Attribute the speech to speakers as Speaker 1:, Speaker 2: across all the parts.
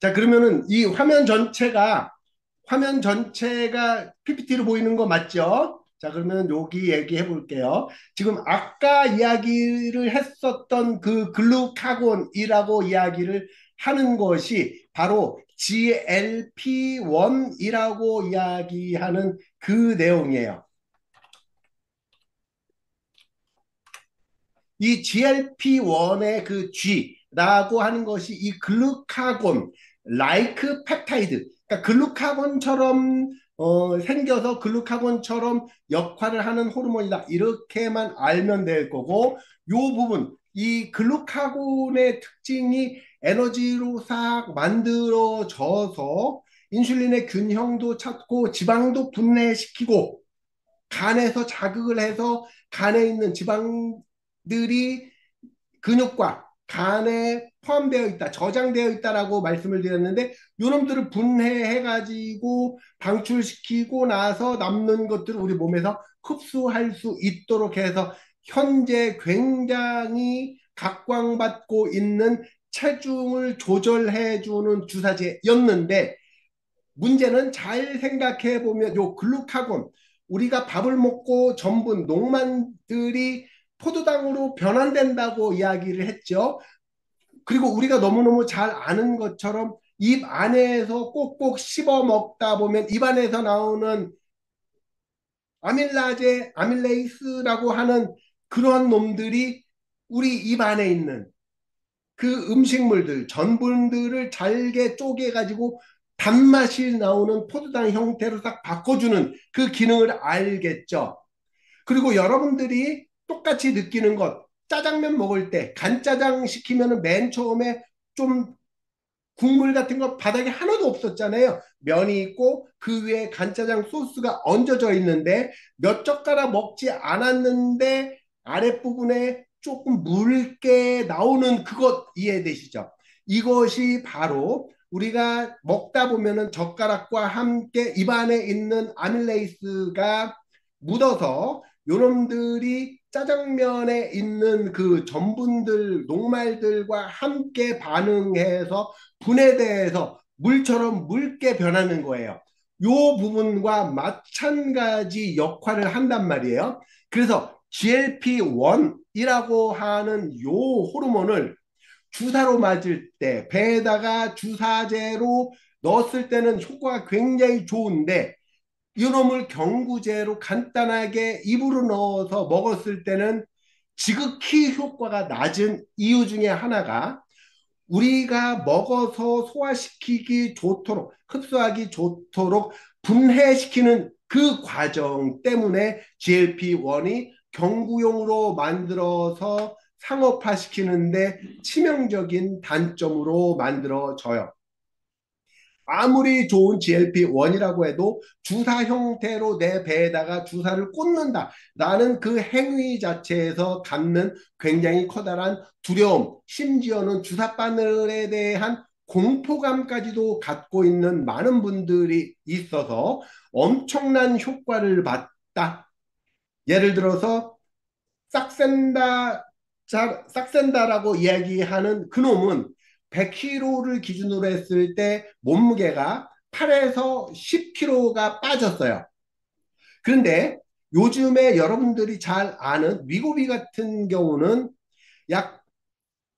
Speaker 1: 자, 그러면은 이 화면 전체가 PPT로 보이는 거 맞죠? 자, 그러면 여기 얘기해 볼게요. 지금 아까 이야기를 했었던 그 글루카곤이라고 이야기를 하는 것이 바로 GLP-1이라고 이야기하는 그 내용이에요. 이 GLP-1의 그 G라고 하는 것이 이 글루카곤, 라이크 펩타이드, 그러니까 글루카곤처럼 생겨서 글루카곤처럼 역할을 하는 호르몬이다. 이렇게만 알면 될 거고, 요 부분, 이 글루카곤의 특징이 에너지로 싹 만들어져서 인슐린의 균형도 찾고 지방도 분해시키고 간에서 자극을 해서 간에 있는 지방들이 근육과 간에 포함되어 있다, 저장되어 있다라고 말씀을 드렸는데, 요놈들을 분해해 가지고 방출시키고 나서 남는 것들을 우리 몸에서 흡수할 수 있도록 해서 현재 굉장히 각광받고 있는 체중을 조절해 주는 주사제였는데, 문제는 잘 생각해 보면 요 글루카곤, 우리가 밥을 먹고 전분 농만들이 포도당으로 변환된다고 이야기를 했죠. 그리고 우리가 너무너무 잘 아는 것처럼 입 안에서 꼭꼭 씹어 먹다 보면 입 안에서 나오는 아밀라제, 아밀레이스라고 하는 그러한 놈들이 우리 입 안에 있는 그 음식물들, 전분들을 잘게 쪼개가지고 단맛이 나오는 포도당 형태로 딱 바꿔주는 그 기능을 알겠죠. 그리고 여러분들이 똑같이 느끼는 것, 짜장면 먹을 때 간짜장 시키면 맨 처음에 좀 국물 같은 거 바닥에 하나도 없었잖아요. 면이 있고 그 위에 간짜장 소스가 얹어져 있는데 몇 젓가락 먹지 않았는데 아랫부분에 조금 묽게 나오는 그것 이해되시죠? 이것이 바로 우리가 먹다 보면은 젓가락과 함께 입안에 있는 아밀레이스가 묻어서 요놈들이 짜장면에 있는 그 전분들, 녹말들과 함께 반응해서 분해돼서 물처럼 묽게 변하는 거예요. 요 부분과 마찬가지 역할을 한단 말이에요. 그래서 GLP-1이라고 하는 요 호르몬을 주사로 맞을 때 배에다가 주사제로 넣었을 때는 효과가 굉장히 좋은데, 이놈을 경구제로 간단하게 입으로 넣어서 먹었을 때는 지극히 효과가 낮은 이유 중에 하나가, 우리가 먹어서 소화시키기 좋도록, 흡수하기 좋도록 분해시키는 그 과정 때문에 GLP-1이 경구용으로 만들어서 상업화시키는데 치명적인 단점으로 만들어져요. 아무리 좋은 GLP-1이라고 해도 주사 형태로 내 배에다가 주사를 꽂는다라는 그 행위 자체에서 갖는 굉장히 커다란 두려움, 심지어는 주사 바늘에 대한 공포감까지도 갖고 있는 많은 분들이 있어서 엄청난 효과를 봤다. 예를 들어서 싹센다, 싹센다라고 이야기하는 그놈은 100kg를 기준으로 했을 때 몸무게가 8에서 10kg가 빠졌어요. 그런데 요즘에 여러분들이 잘 아는 위고비 같은 경우는 약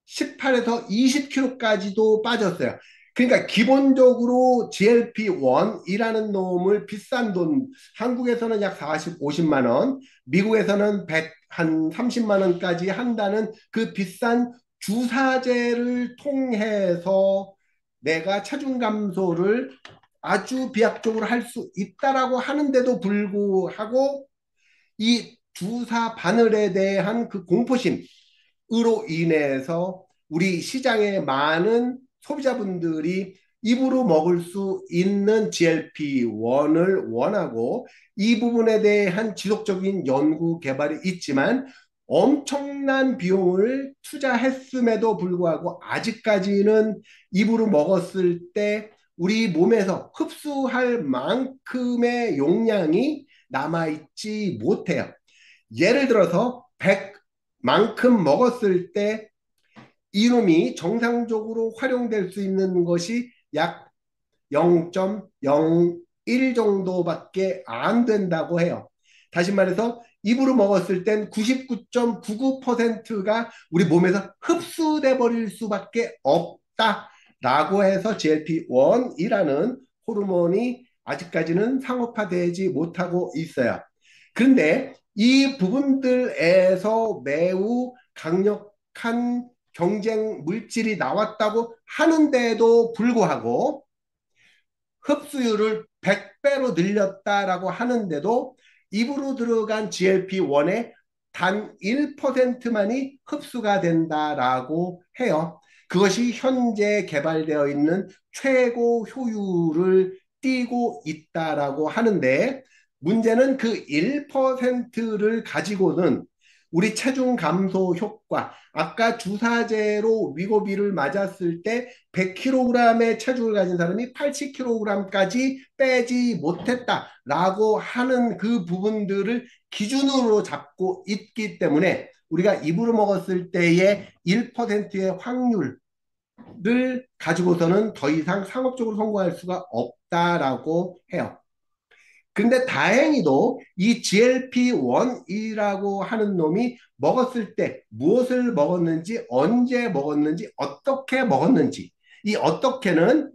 Speaker 1: 18에서 20kg까지도 빠졌어요. 그러니까 기본적으로 GLP-1이라는 놈을 비싼 돈, 한국에서는 약 40, 50만 원, 미국에서는 100, 한 30만 원까지 한다는 그 비싼 주사제를 통해서 내가 체중 감소를 아주 비약적으로 할 수 있다라고 하는데도 불구하고 이 주사 바늘에 대한 그 공포심, 으로 인해서 우리 시장의 많은 소비자분들이 입으로 먹을 수 있는 GLP-1을 원하고, 이 부분에 대한 지속적인 연구 개발이 있지만 엄청난 비용을 투자했음에도 불구하고 아직까지는 입으로 먹었을 때 우리 몸에서 흡수할 만큼의 용량이 남아있지 못해요. 예를 들어서 100만큼 먹었을 때 이놈이 정상적으로 활용될 수 있는 것이 약 0.01 정도밖에 안 된다고 해요. 다시 말해서 입으로 먹었을 땐 99.99%가 우리 몸에서 흡수돼 버릴 수밖에 없다라고 해서 GLP-1이라는 호르몬이 아직까지는 상업화되지 못하고 있어요. 그런데 이 부분들에서 매우 강력한 경쟁 물질이 나왔다고 하는데도 불구하고 흡수율을 100배로 늘렸다라고 하는데도 입으로 들어간 GLP-1의 단 1%만이 흡수가 된다라고 해요. 그것이 현재 개발되어 있는 최고 효율을 띠고 있다라고 하는데 문제는 그 1%를 가지고는 우리 체중 감소 효과, 아까 주사제로 위고비를 맞았을 때 100kg의 체중을 가진 사람이 80kg까지 빼지 못했다라고 하는 그 부분들을 기준으로 잡고 있기 때문에 우리가 입으로 먹었을 때의 1%의 확률을 가지고서는 더 이상 상업적으로 성공할 수가 없다라고 해요. 근데 다행히도 이 GLP-1이라고 하는 놈이 먹었을 때 무엇을 먹었는지, 언제 먹었는지, 어떻게 먹었는지, 이 어떻게는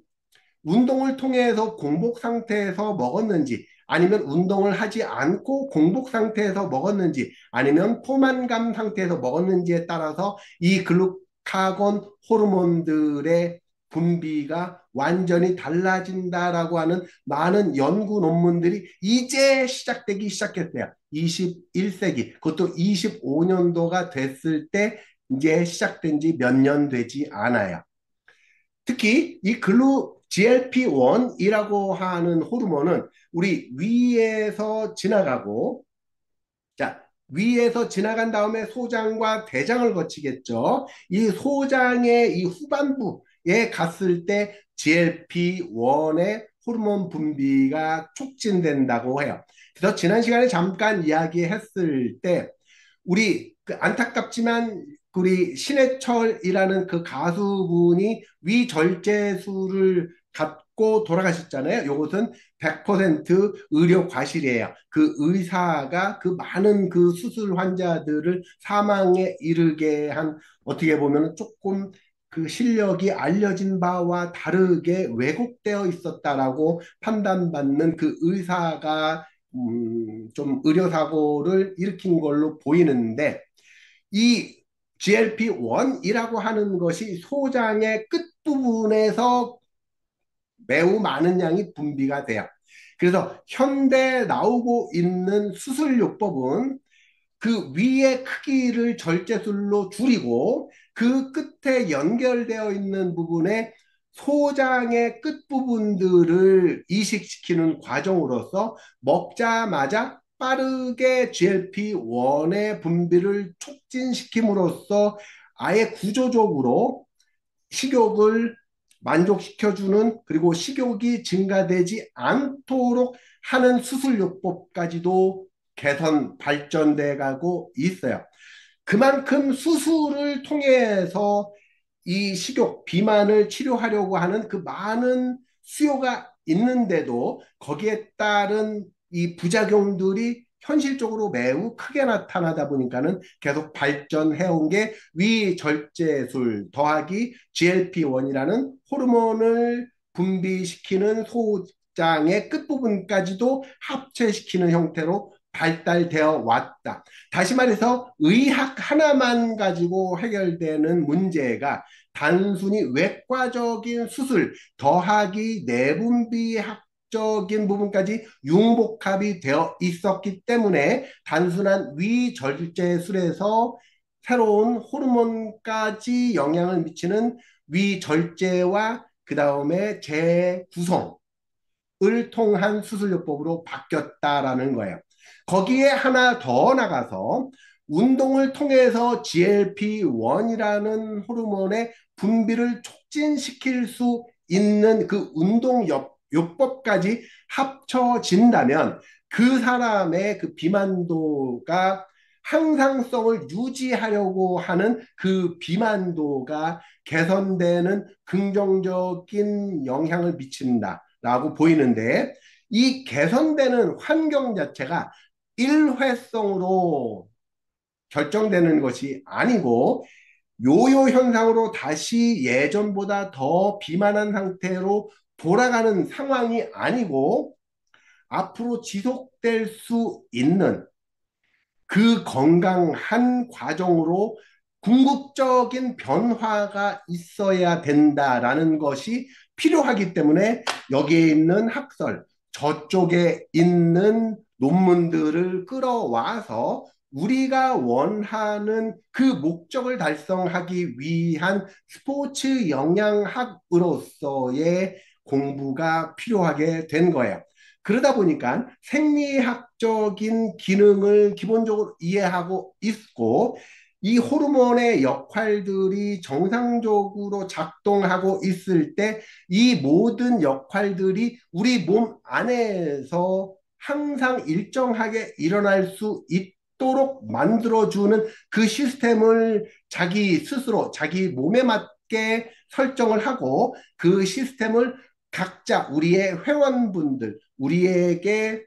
Speaker 1: 운동을 통해서 공복 상태에서 먹었는지, 아니면 운동을 하지 않고 공복 상태에서 먹었는지, 아니면 포만감 상태에서 먹었는지에 따라서 이 글루카곤 호르몬들의 분비가 완전히 달라진다라고 하는 많은 연구 논문들이 이제 시작되기 시작했어요. 21세기, 그것도 25년도가 됐을 때 이제 시작된 지 몇 년 되지 않아요. 특히 이 GLP-1이라고 하는 호르몬은 우리 위에서 지나가고, 자, 위에서 지나간 다음에 소장과 대장을 거치겠죠. 이 소장의 이 후반부에 갔을 때 GLP-1의 호르몬 분비가 촉진된다고 해요. 그래서 지난 시간에 잠깐 이야기했을 때 우리 그 안타깝지만 우리 신해철이라는 그 가수분이 위절제술을 갖고 돌아가셨잖아요. 이것은 100% 의료 과실이에요. 그 의사가 그 많은 그 수술 환자들을 사망에 이르게 한 어떻게 보면 조금 그 실력이 알려진 바와 다르게 왜곡되어 있었다라고 판단받는 그 의사가 좀 의료사고를 일으킨 걸로 보이는데 이 GLP-1이라고 하는 것이 소장의 끝부분에서 매우 많은 양이 분비가 돼요. 그래서 현대 나오고 있는 수술요법은 그 위의 크기를 절제술로 줄이고 그 끝에 연결되어 있는 부분에 소장의 끝부분들을 이식시키는 과정으로서 먹자마자 빠르게 GLP-1의 분비를 촉진시킴으로써 아예 구조적으로 식욕을 만족시켜주는 그리고 식욕이 증가되지 않도록 하는 수술요법까지도 개선 발전돼 가고 있어요. 그만큼 수술을 통해서 이 식욕 비만을 치료하려고 하는 그 많은 수요가 있는데도 거기에 따른 이 부작용들이 현실적으로 매우 크게 나타나다 보니까는 계속 발전해 온 게 위절제술 더하기 GLP-1이라는 호르몬을 분비시키는 소장의 끝부분까지도 합체시키는 형태로 발달되어 왔다. 다시 말해서 의학 하나만 가지고 해결되는 문제가 단순히 외과적인 수술 더하기 내분비학적인 부분까지 융복합이 되어 있었기 때문에 단순한 위절제술에서 새로운 호르몬까지 영향을 미치는 위절제와 그 다음에 재구성을 통한 수술요법으로 바뀌었다라는 거예요. 거기에 하나 더 나가서 운동을 통해서 GLP-1이라는 호르몬의 분비를 촉진시킬 수 있는 그 운동 요법까지 합쳐진다면 그 사람의 그 비만도가 항상성을 유지하려고 하는 그 비만도가 개선되는 긍정적인 영향을 미친다라고 보이는데, 이 개선되는 환경 자체가 일회성으로 결정되는 것이 아니고 요요 현상으로 다시 예전보다 더 비만한 상태로 돌아가는 상황이 아니고 앞으로 지속될 수 있는 그 건강한 과정으로 궁극적인 변화가 있어야 된다라는 것이 필요하기 때문에 여기에 있는 학설, 저쪽에 있는 논문들을 끌어와서 우리가 원하는 그 목적을 달성하기 위한 스포츠 영양학으로서의 공부가 필요하게 된 거예요. 그러다 보니까 생리학적인 기능을 기본적으로 이해하고 있고, 이 호르몬의 역할들이 정상적으로 작동하고 있을 때 이 모든 역할들이 우리 몸 안에서 항상 일정하게 일어날 수 있도록 만들어주는 그 시스템을 자기 스스로 자기 몸에 맞게 설정을 하고, 그 시스템을 각자 우리의 회원분들, 우리에게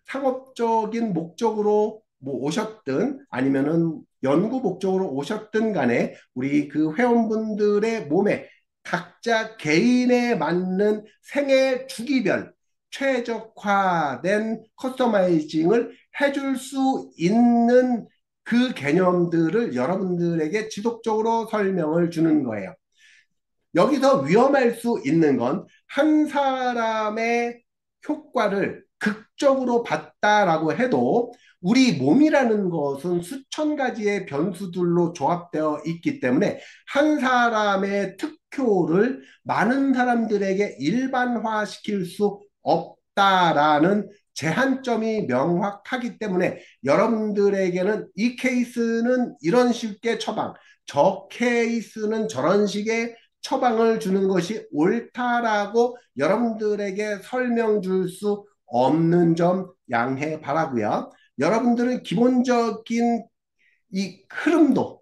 Speaker 1: 상업적인 목적으로 뭐 오셨든 아니면은 연구 목적으로 오셨든 간에 우리 그 회원분들의 몸에 각자 개인에 맞는 생애 주기별 최적화된 커스터마이징을 해줄 수 있는 그 개념들을 여러분들에게 지속적으로 설명을 주는 거예요. 여기서 위험할 수 있는 건 한 사람의 효과를 극적으로 봤다라고 해도 우리 몸이라는 것은 수천 가지의 변수들로 조합되어 있기 때문에 한 사람의 특효를 많은 사람들에게 일반화시킬 수 없다라는 제한점이 명확하기 때문에 여러분들에게는 이 케이스는 이런 식의 처방, 저 케이스는 저런 식의 처방을 주는 것이 옳다라고 여러분들에게 설명 줄 수 없는 점 양해 바라고요. 여러분들은 기본적인 이 흐름도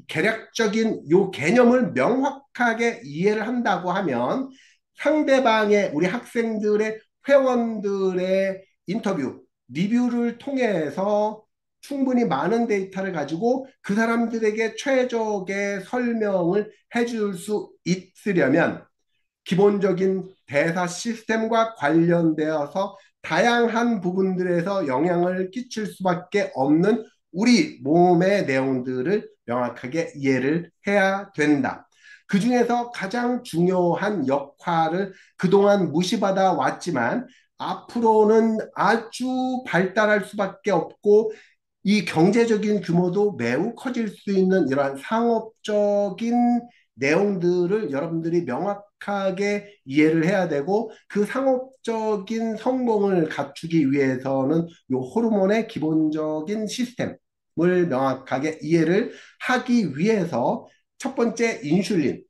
Speaker 1: 계략적인 요 개념을 명확하게 이해를 한다고 하면 상대방의 우리 학생들의 회원들의 인터뷰, 리뷰를 통해서 충분히 많은 데이터를 가지고 그 사람들에게 최적의 설명을 해줄 수 있으려면 기본적인 대사 시스템과 관련되어서 다양한 부분들에서 영향을 끼칠 수밖에 없는 우리 몸의 내용들을 명확하게 이해를 해야 된다. 그 중에서 가장 중요한 역할을 그동안 무시받아 왔지만 앞으로는 아주 발달할 수밖에 없고 이 경제적인 규모도 매우 커질 수 있는 이러한 상업적인 내용들을 여러분들이 명확하게 이해를 해야 되고, 그 상업적인 성공을 갖추기 위해서는 이 호르몬의 기본적인 시스템을 명확하게 이해를 하기 위해서 첫 번째 인슐린,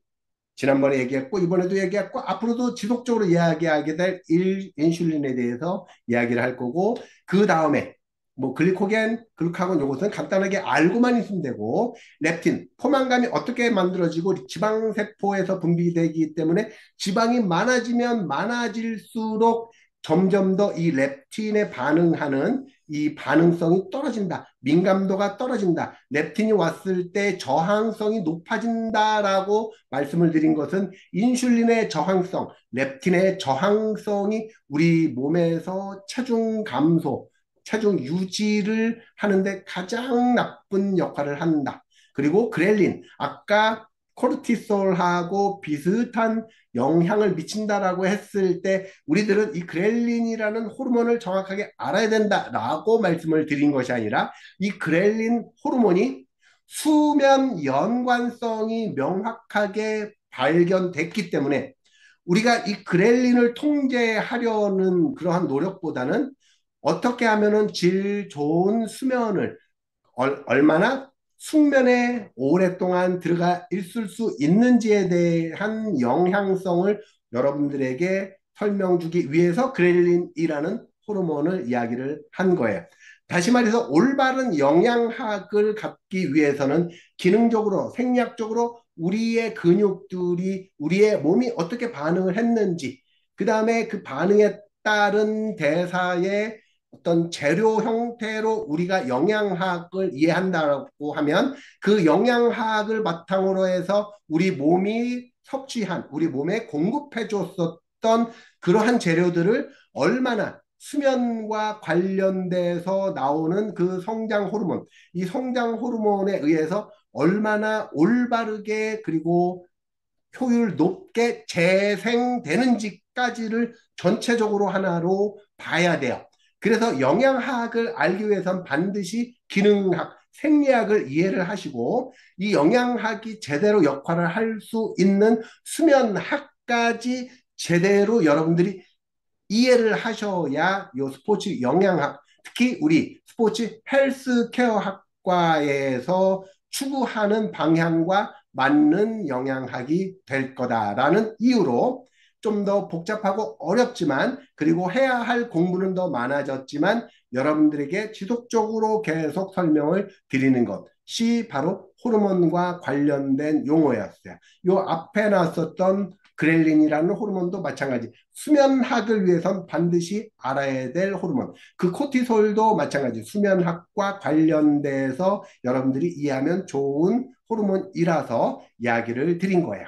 Speaker 1: 지난번에 얘기했고 이번에도 얘기했고 앞으로도 지속적으로 이야기하게 될 인슐린에 대해서 이야기를 할 거고, 그 다음에 뭐 글리코겐, 글루카곤 요것은 간단하게 알고만 있으면 되고, 렙틴, 포만감이 어떻게 만들어지고 지방세포에서 분비되기 때문에 지방이 많아지면 많아질수록 점점 더 이 렙틴에 반응하는 이 반응성이 떨어진다. 민감도가 떨어진다. 렙틴이 왔을 때 저항성이 높아진다라고 말씀을 드린 것은 인슐린의 저항성, 렙틴의 저항성이 우리 몸에서 체중 감소, 체중 유지를 하는데 가장 나쁜 역할을 한다. 그리고 그렐린, 아까 코르티솔하고 비슷한 영향을 미친다라고 했을 때 우리들은 이 그렐린이라는 호르몬을 정확하게 알아야 된다라고 말씀을 드린 것이 아니라, 이 그렐린 호르몬이 수면 연관성이 명확하게 발견됐기 때문에 우리가 이 그렐린을 통제하려는 그러한 노력보다는 어떻게 하면은 질 좋은 수면을 얼마나 숙면에 오랫동안 들어가 있을 수 있는지에 대한 영향성을 여러분들에게 설명 주기 위해서 그렐린이라는 호르몬을 이야기를 한 거예요. 다시 말해서 올바른 영양학을 갖기 위해서는 기능적으로, 생리학적으로 우리의 근육들이, 우리의 몸이 어떻게 반응을 했는지, 그 다음에 그 반응에 따른 대사의 어떤 재료 형태로 우리가 영양학을 이해한다고 하면 그 영양학을 바탕으로 해서 우리 몸이 섭취한, 우리 몸에 공급해 줬었던 그러한 재료들을 얼마나 수면과 관련돼서 나오는 그 성장 호르몬, 이 성장 호르몬에 의해서 얼마나 올바르게 그리고 효율 높게 재생되는지까지를 전체적으로 하나로 봐야 돼요. 그래서 영양학을 알기 위해선 반드시 기능학, 생리학을 이해를 하시고 이 영양학이 제대로 역할을 할 수 있는 수면학까지 제대로 여러분들이 이해를 하셔야 요 스포츠 영양학, 특히 우리 스포츠 헬스케어 학과에서 추구하는 방향과 맞는 영양학이 될 거다라는 이유로 좀 더 복잡하고 어렵지만 그리고 해야 할 공부는 더 많아졌지만 여러분들에게 지속적으로 계속 설명을 드리는 것이 바로 호르몬과 관련된 용어였어요. 요 앞에 나왔었던 그렐린이라는 호르몬도 마찬가지. 수면학을 위해선 반드시 알아야 될 호르몬. 그 코티솔도 마찬가지. 수면학과 관련돼서 여러분들이 이해하면 좋은 호르몬이라서 이야기를 드린 거예요.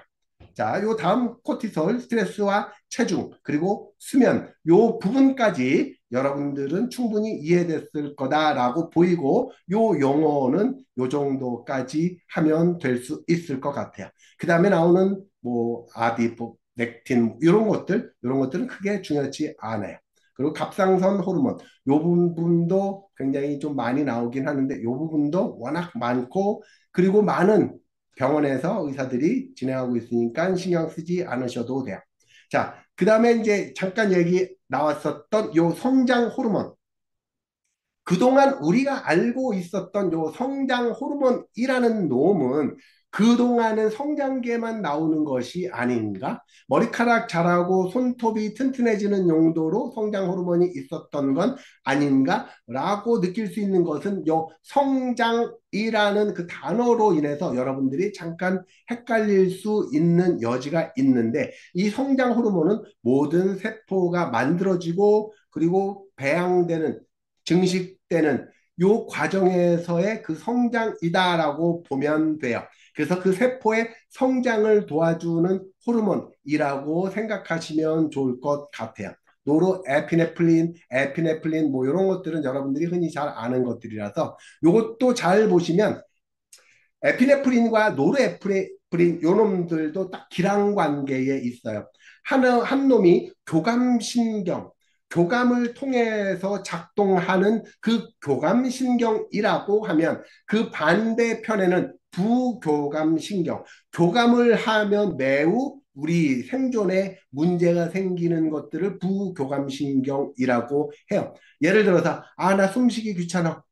Speaker 1: 자, 요 다음 코티솔, 스트레스와 체중, 그리고 수면, 요 부분까지 여러분들은 충분히 이해됐을 거다라고 보이고, 요 용어는 요 정도까지 하면 될 수 있을 것 같아요. 그 다음에 나오는 뭐 아디포, 렉틴 이런 것들은 크게 중요하지 않아요. 그리고 갑상선 호르몬 요 부분도 굉장히 좀 많이 나오긴 하는데 요 부분도 워낙 많고 그리고 많은 병원에서 의사들이 진행하고 있으니까 신경 쓰지 않으셔도 돼요. 자, 그 다음에 이제 잠깐 얘기 나왔었던 요 성장 호르몬. 그동안 우리가 알고 있었던 요 성장 호르몬이라는 놈은 그동안은 성장계만 나오는 것이 아닌가? 머리카락 자라고 손톱이 튼튼해지는 용도로 성장 호르몬이 있었던 건 아닌가? 라고 느낄 수 있는 것은 요 성장이라는 그 단어로 인해서 여러분들이 잠깐 헷갈릴 수 있는 여지가 있는데 이 성장 호르몬은 모든 세포가 만들어지고 그리고 배양되는 증식되는 요 과정에서의 그 성장이다라고 보면 돼요. 그래서 그 세포의 성장을 도와주는 호르몬이라고 생각하시면 좋을 것 같아요. 노르에피네프린, 에피네프린 뭐 이런 것들은 여러분들이 흔히 잘 아는 것들이라서 요것도 잘 보시면 에피네프린과 노르에피네프린 요 놈들도 딱 기랑 관계에 있어요. 한 놈이 교감신경, 교감을 통해서 작동하는 그 교감신경이라고 하면 그 반대편에는 부교감신경, 교감을 하면 매우 우리 생존에 문제가 생기는 것들을 부교감신경이라고 해요. 예를 들어서, 아, 나 숨쉬기 귀찮아.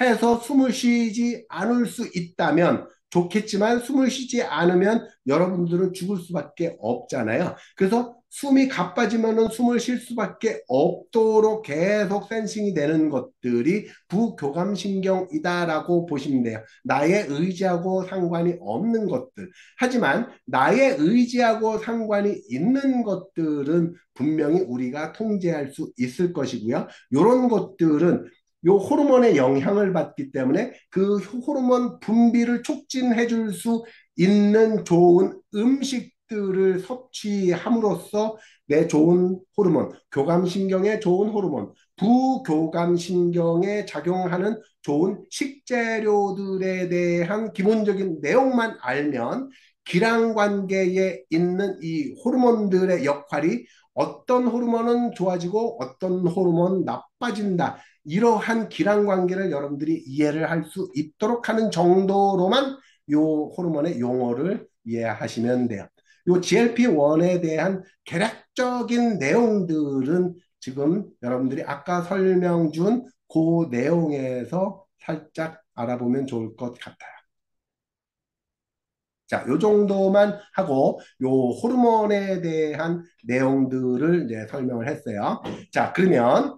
Speaker 1: 해서 숨을 쉬지 않을 수 있다면 좋겠지만 숨을 쉬지 않으면 여러분들은 죽을 수밖에 없잖아요. 그래서 숨이 가빠지면은 숨을 쉴 수밖에 없도록 계속 센싱이 되는 것들이 부교감신경이다라고 보시면 돼요. 나의 의지하고 상관이 없는 것들. 하지만 나의 의지하고 상관이 있는 것들은 분명히 우리가 통제할 수 있을 것이고요. 이런 것들은 요 호르몬의 영향을 받기 때문에 그 호르몬 분비를 촉진해 줄 수 있는 좋은 음식들을 섭취함으로써 내 좋은 호르몬, 교감신경에 좋은 호르몬, 부교감신경에 작용하는 좋은 식재료들에 대한 기본적인 내용만 알면 기랑 관계에 있는 이 호르몬들의 역할이 어떤 호르몬은 좋아지고 어떤 호르몬 나빠진다. 이러한 기란 관계를 여러분들이 이해를 할 수 있도록 하는 정도로만 요 호르몬의 용어를 이해하시면 돼요. 요 GLP-1에 대한 개략적인 내용들은 지금 여러분들이 아까 설명 준 그 내용에서 살짝 알아보면 좋을 것 같아요. 자, 요 정도만 하고 요 호르몬에 대한 내용들을 이제 설명을 했어요. 자, 그러면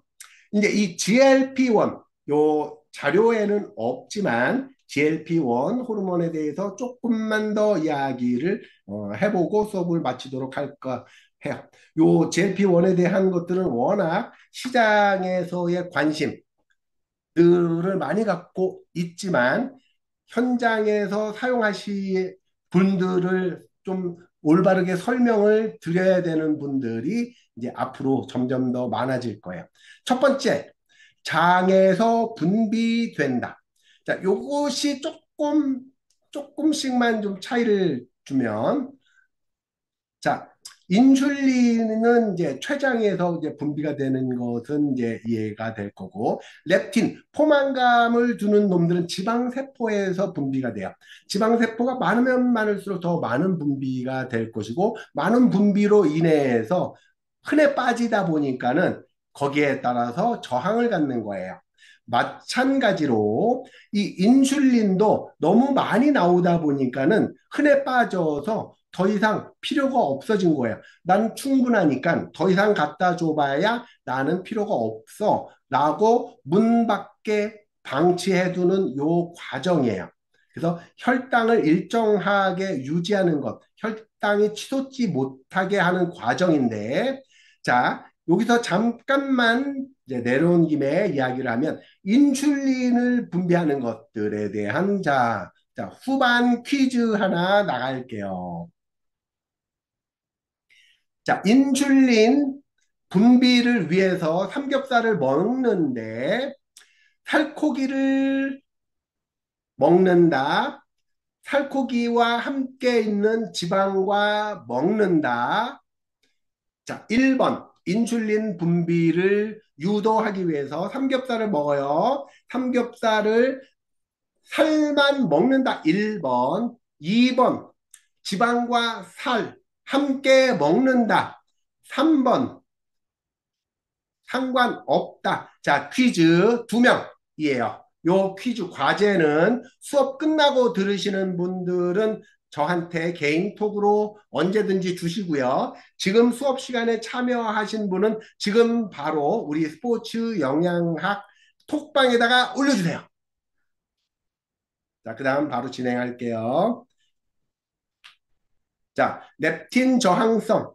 Speaker 1: 이제 이 GLP-1, 요 자료에는 없지만 GLP-1 호르몬에 대해서 조금만 더 이야기를 해보고 수업을 마치도록 할까 해요. 요 GLP-1에 대한 것들은 워낙 시장에서의 관심들을 많이 갖고 있지만 현장에서 사용하실 분들을 좀 올바르게 설명을 드려야 되는 분들이 이제 앞으로 점점 더 많아질 거예요. 첫 번째, 장에서 분비된다. 자, 요것이 조금씩만 좀 차이를 주면, 자, 인슐린은 이제 췌장에서 이제 분비가 되는 것은 이제 이해가 될 거고, 렙틴, 포만감을 주는 놈들은 지방세포에서 분비가 돼요. 지방세포가 많으면 많을수록 더 많은 분비가 될 것이고, 많은 분비로 인해서 흔해 빠지다 보니까는 거기에 따라서 저항을 갖는 거예요. 마찬가지로 이 인슐린도 너무 많이 나오다 보니까는 흔해 빠져서 더 이상 필요가 없어진 거예요. 난 충분하니까 더 이상 갖다 줘봐야 나는 필요가 없어 라고 문 밖에 방치해두는 요 과정이에요. 그래서 혈당을 일정하게 유지하는 것, 혈당이 치솟지 못하게 하는 과정인데, 자, 여기서 잠깐만 이제 내려온 김에 이야기를 하면 인슐린을 분비하는 것들에 대한 자, 후반 퀴즈 하나 나갈게요. 자, 인슐린 분비를 위해서 삼겹살을 먹는데 살코기를 먹는다. 살코기와 함께 있는 지방과 먹는다. 자, 1번 인슐린 분비를 유도하기 위해서 삼겹살을 먹어요. 삼겹살을 살만 먹는다. 1번. 2번 지방과 살 함께 먹는다. 3번 상관없다. 자, 퀴즈 2명이에요. 요 퀴즈 과제는 수업 끝나고 들으시는 분들은 저한테 개인톡으로 언제든지 주시고요. 지금 수업 시간에 참여하신 분은 지금 바로 우리 스포츠 영양학 톡방에다가 올려주세요. 자, 그 다음 바로 진행할게요. 자, 렙틴 저항성,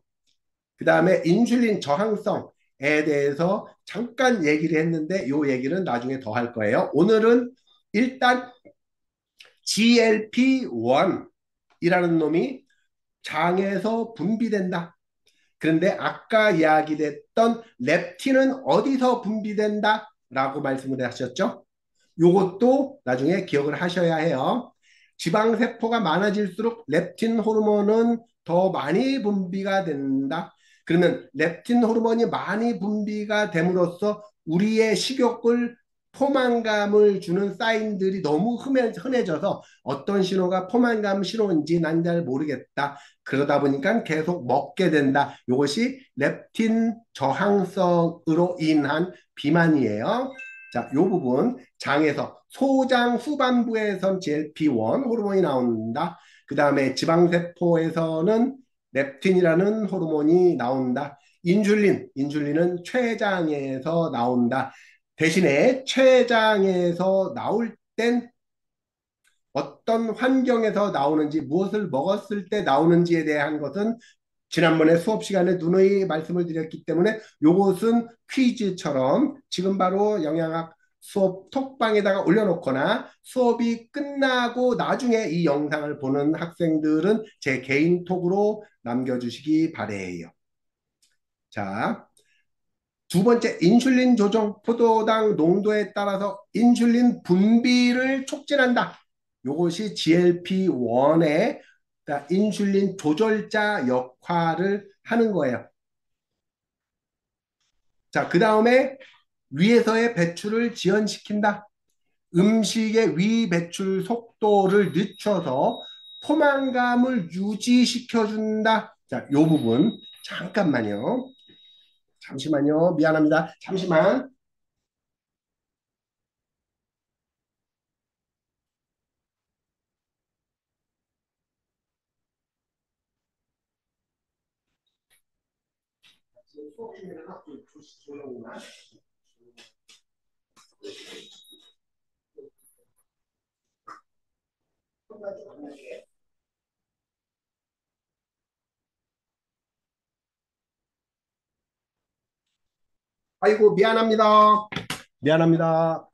Speaker 1: 그 다음에 인슐린 저항성에 대해서 잠깐 얘기를 했는데 요 얘기는 나중에 더 할 거예요. 오늘은 일단 GLP-1이라는 놈이 장에서 분비된다. 그런데 아까 이야기됐던 렙틴은 어디서 분비된다? 라고 말씀을 하셨죠? 요것도 나중에 기억을 하셔야 해요. 지방세포가 많아질수록 렙틴 호르몬은 더 많이 분비가 된다. 그러면 렙틴 호르몬이 많이 분비가 됨으로써 우리의 식욕을 포만감을 주는 사인들이 너무 흔해져서 어떤 신호가 포만감 신호인지 난 잘 모르겠다. 그러다 보니까 계속 먹게 된다. 이것이 렙틴 저항성으로 인한 비만이에요. 자, 요 부분 장에서 소장 후반부에선 GLP-1 호르몬이 나온다. 그 다음에 지방세포에서는 렙틴이라는 호르몬이 나온다. 인슐린은 췌장에서 나온다. 대신에 췌장에서 나올 땐 어떤 환경에서 나오는지, 무엇을 먹었을 때 나오는지에 대한 것은 지난번에 수업 시간에 누누이 말씀을 드렸기 때문에 요것은 퀴즈처럼 지금 바로 영양학 수업 톡방에다가 올려놓거나 수업이 끝나고 나중에 이 영상을 보는 학생들은 제 개인 톡으로 남겨주시기 바래요. 자, 두 번째 인슐린 조정, 포도당 농도에 따라서 인슐린 분비를 촉진한다. 이것이 GLP-1의 인슐린 조절자 역할을 하는 거예요. 자, 그 다음에 위에서의 배출을 지연시킨다. 음식의 위 배출 속도를 늦춰서 포만감을 유지시켜준다. 자, 요 부분 잠깐만요. 잠시만요. 미안합니다. 잠시만. 수업 중에는 조용히나. 아이고, 미안합니다. 미안합니다.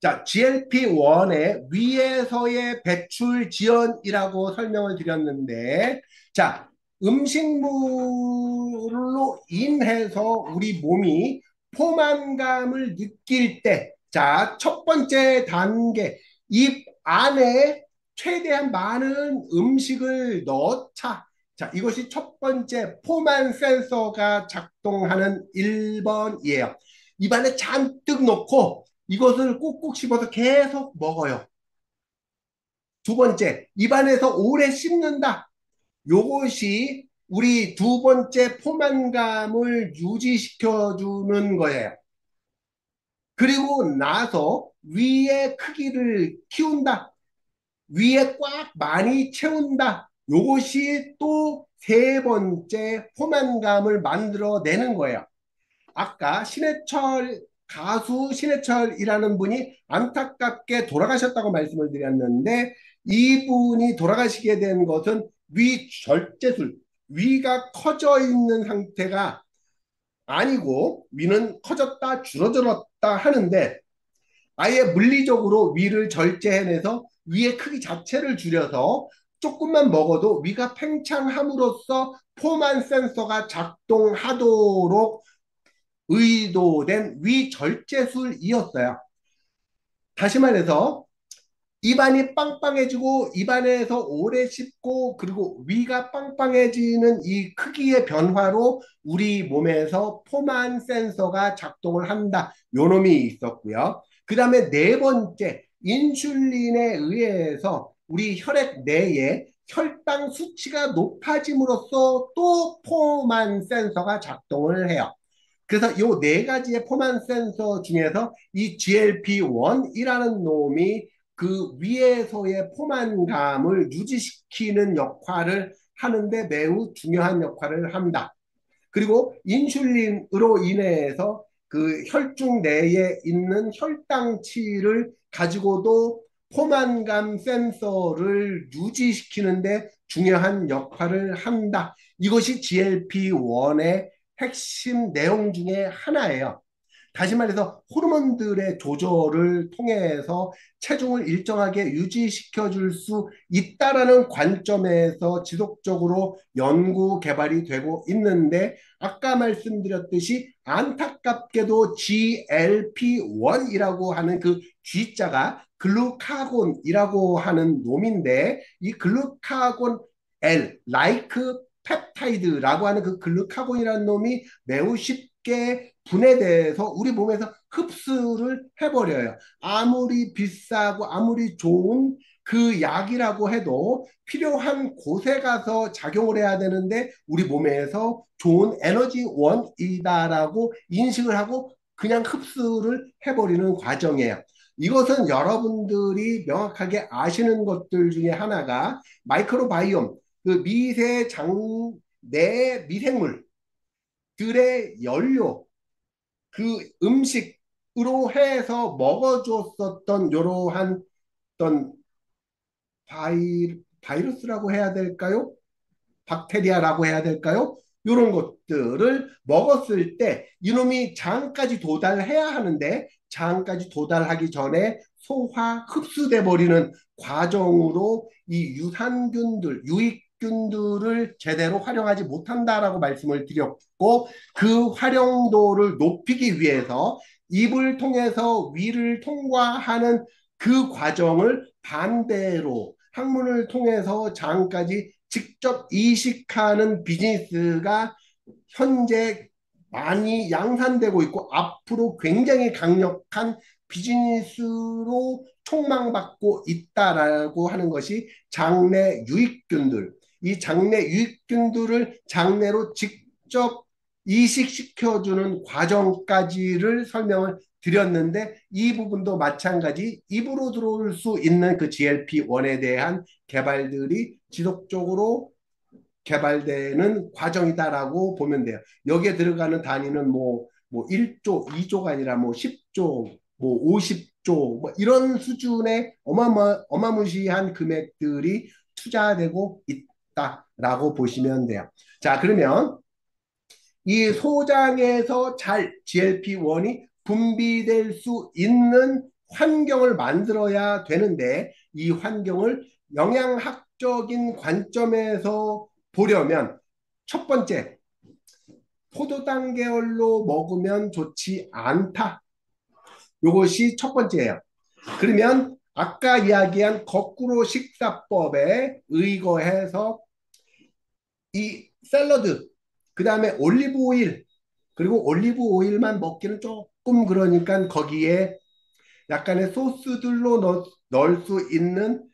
Speaker 1: 자, GLP-1의 위에서의 배출 지연이라고 설명을 드렸는데, 자, 음식물로 인해서 우리 몸이 포만감을 느낄 때, 자, 첫 번째 단계, 입 안에 최대한 많은 음식을 넣자. 자, 이것이 첫 번째 포만 센서가 작동하는 1번이에요. 입안에 잔뜩 넣고 이것을 꾹꾹 씹어서 계속 먹어요. 두 번째, 입안에서 오래 씹는다. 요것이 우리 두 번째 포만감을 유지시켜주는 거예요. 그리고 나서 위의 크기를 키운다. 위에 꽉 많이 채운다. 요것이 또 세 번째 포만감을 만들어내는 거예요. 아까 가수 신해철이라는 분이 안타깝게 돌아가셨다고 말씀을 드렸는데 이분이 돌아가시게 된 것은 위절제술, 위가 커져 있는 상태가 아니고 위는 커졌다 줄어들었다 하는데 아예 물리적으로 위를 절제해내서 위의 크기 자체를 줄여서 조금만 먹어도 위가 팽창함으로써 포만 센서가 작동하도록 의도된 위절제술이었어요. 다시 말해서 입안이 빵빵해지고 입안에서 오래 씹고 그리고 위가 빵빵해지는 이 크기의 변화로 우리 몸에서 포만 센서가 작동을 한다. 요 놈이 있었고요. 그 다음에 네 번째, 인슐린에 의해서 우리 혈액 내에 혈당 수치가 높아짐으로써 또 포만 센서가 작동을 해요. 그래서 이 네 가지의 포만 센서 중에서 이 GLP-1이라는 놈이 그 위에서의 포만감을 유지시키는 역할을 하는데 매우 중요한 역할을 합니다. 그리고 인슐린으로 인해서 그 혈중 내에 있는 혈당치를 가지고도 포만감 센서를 유지시키는데 중요한 역할을 한다. 이것이 GLP-1의 핵심 내용 중에 하나예요. 다시 말해서 호르몬들의 조절을 통해서 체중을 일정하게 유지시켜 줄 수 있다라는 관점에서 지속적으로 연구 개발이 되고 있는데 아까 말씀드렸듯이 안타깝게도 GLP-1이라고 하는 그 G자가 글루카곤이라고 하는 놈인데 이 글루카곤 L, 라이크 펩타이드라고 하는 그 글루카곤이라는 놈이 매우 쉽게 분해돼서 우리 몸에서 흡수를 해버려요. 아무리 비싸고 아무리 좋은 그 약이라고 해도 필요한 곳에 가서 작용을 해야 되는데 우리 몸에서 좋은 에너지 원이다라고 인식을 하고 그냥 흡수를 해버리는 과정이에요. 이것은 여러분들이 명확하게 아시는 것들 중에 하나가 마이크로바이옴, 그 내 미생물들의 연료, 그 음식으로 해서 먹어줬었던 이러한 어떤 바이러스라고 해야 될까요? 박테리아라고 해야 될까요? 이런 것들을 먹었을 때 이놈이 장까지 도달해야 하는데 장까지 도달하기 전에 소화 흡수돼 버리는 과정으로 이 유산균들, 유익균들을 제대로 활용하지 못한다라고 말씀을 드렸고 그 활용도를 높이기 위해서 입을 통해서 위를 통과하는 그 과정을 반대로 항문을 통해서 장까지 직접 이식하는 비즈니스가 현재 많이 양산되고 있고 앞으로 굉장히 강력한 비즈니스로 촉망받고 있다라고 하는 것이 장내 유익균들. 이 장내 유익균들을 장내로 직접 이식시켜주는 과정까지를 설명을 드렸는데 이 부분도 마찬가지 입으로 들어올 수 있는 그 GLP-1에 대한 개발들이 지속적으로 개발되는 과정이다라고 보면 돼요. 여기에 들어가는 단위는 뭐 1조, 2조가 아니라 뭐 10조, 뭐 뭐 이런 수준의 어마무시한 금액들이 투자되고 있다라고 보시면 돼요. 자, 그러면 이 소장에서 잘 GLP-1이 분비될 수 있는 환경을 만들어야 되는데 이 환경을 영양학적인 관점에서 보려면 첫 번째, 포도당 계열로 먹으면 좋지 않다. 이것이 첫 번째예요. 그러면 아까 이야기한 거꾸로 식사법에 의거해서 이 샐러드, 그 다음에 올리브 오일, 그리고 올리브 오일만 먹기는 조금 그러니까 거기에 약간의 소스들로 넣을 수 있는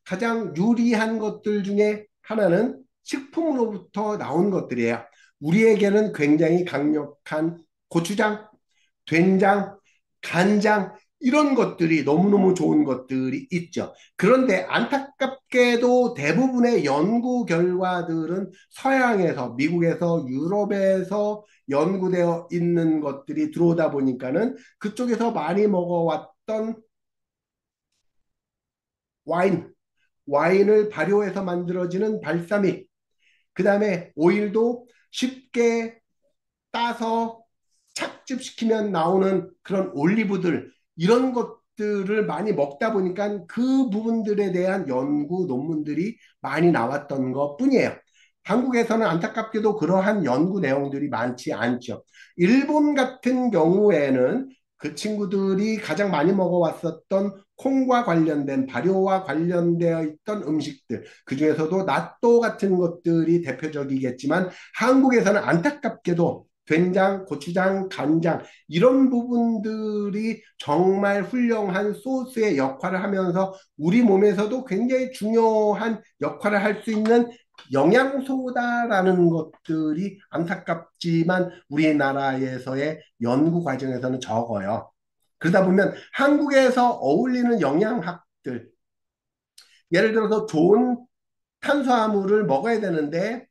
Speaker 1: 가장 유리한 것들 중에 하나는 식품으로부터 나온 것들이에요. 우리에게는 굉장히 강력한 고추장, 된장, 간장 이런 것들이 너무너무 좋은 것들이 있죠. 그런데 안타깝게도 대부분의 연구 결과들은 서양에서, 미국에서, 유럽에서 연구되어 있는 것들이 들어오다 보니까는 그쪽에서 많이 먹어왔던 와인, 와인을 발효해서 만들어지는 발사믹, 그 다음에 오일도 쉽게 따서 착즙시키면 나오는 그런 올리브들 이런 것들을 많이 먹다 보니까 그 부분들에 대한 연구 논문들이 많이 나왔던 것 뿐이에요. 한국에서는 안타깝게도 그러한 연구 내용들이 많지 않죠. 일본 같은 경우에는 그 친구들이 가장 많이 먹어왔었던 콩과 관련된 발효와 관련되어 있던 음식들, 그 중에서도 나또 같은 것들이 대표적이겠지만 한국에서는 안타깝게도 된장, 고추장, 간장 이런 부분들이 정말 훌륭한 소스의 역할을 하면서 우리 몸에서도 굉장히 중요한 역할을 할 수 있는 영양소다라는 것들이 안타깝지만 우리나라에서의 연구 과정에서는 적어요. 그러다 보면 한국에서 어울리는 영양학들, 예를 들어서 좋은 탄수화물을 먹어야 되는데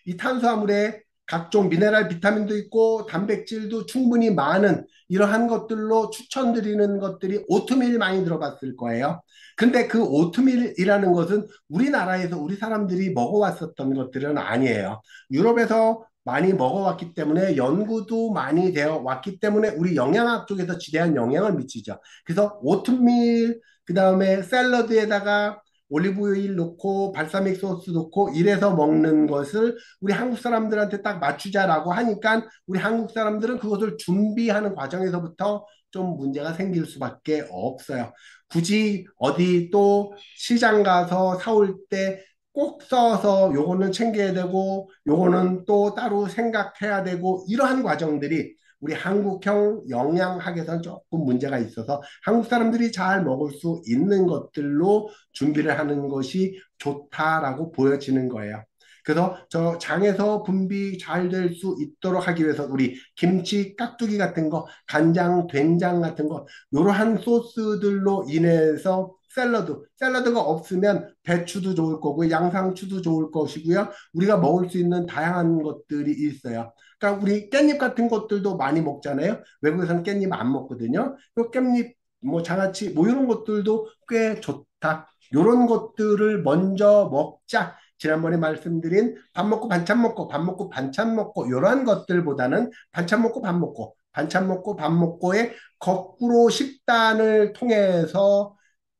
Speaker 1: 이 탄수화물에 각종 미네랄 비타민도 있고 단백질도 충분히 많은 이러한 것들로 추천드리는 것들이 오트밀 많이 들어봤을 거예요. 근데 그 오트밀이라는 것은 우리나라에서 우리 사람들이 먹어왔었던 것들은 아니에요. 유럽에서 많이 먹어왔기 때문에 연구도 많이 되어 왔기 때문에 우리 영양학 쪽에서 지대한 영향을 미치죠. 그래서 오트밀, 그 다음에 샐러드에다가 올리브 오일 넣고 발사믹 소스 넣고 이래서 먹는 것을 우리 한국 사람들한테 딱 맞추자라고 하니까 우리 한국 사람들은 그것을 준비하는 과정에서부터 좀 문제가 생길 수밖에 없어요. 굳이 어디 또 시장 가서 사올 때 꼭 써서 요거는 챙겨야 되고 요거는 또 따로 생각해야 되고 이러한 과정들이 우리 한국형 영양학에서는 조금 문제가 있어서 한국 사람들이 잘 먹을 수 있는 것들로 준비를 하는 것이 좋다라고 보여지는 거예요. 그래서 저 장에서 분비 잘 될 수 있도록 하기 위해서 우리 김치, 깍두기 같은 거, 간장, 된장 같은 거, 이러한 소스들로 인해서 샐러드가 없으면 배추도 좋을 거고 양상추도 좋을 것이고요. 우리가 먹을 수 있는 다양한 것들이 있어요. 그러니까 우리 깻잎 같은 것들도 많이 먹잖아요. 외국에서는 깻잎 안 먹거든요. 그 깻잎, 뭐 장아찌, 뭐 이런 것들도 꽤 좋다. 이런 것들을 먼저 먹자. 지난번에 말씀드린 밥 먹고 반찬 먹고 밥 먹고 반찬 먹고 이러한 것들보다는 반찬 먹고 밥 먹고 반찬 먹고 밥 먹고의 거꾸로 식단을 통해서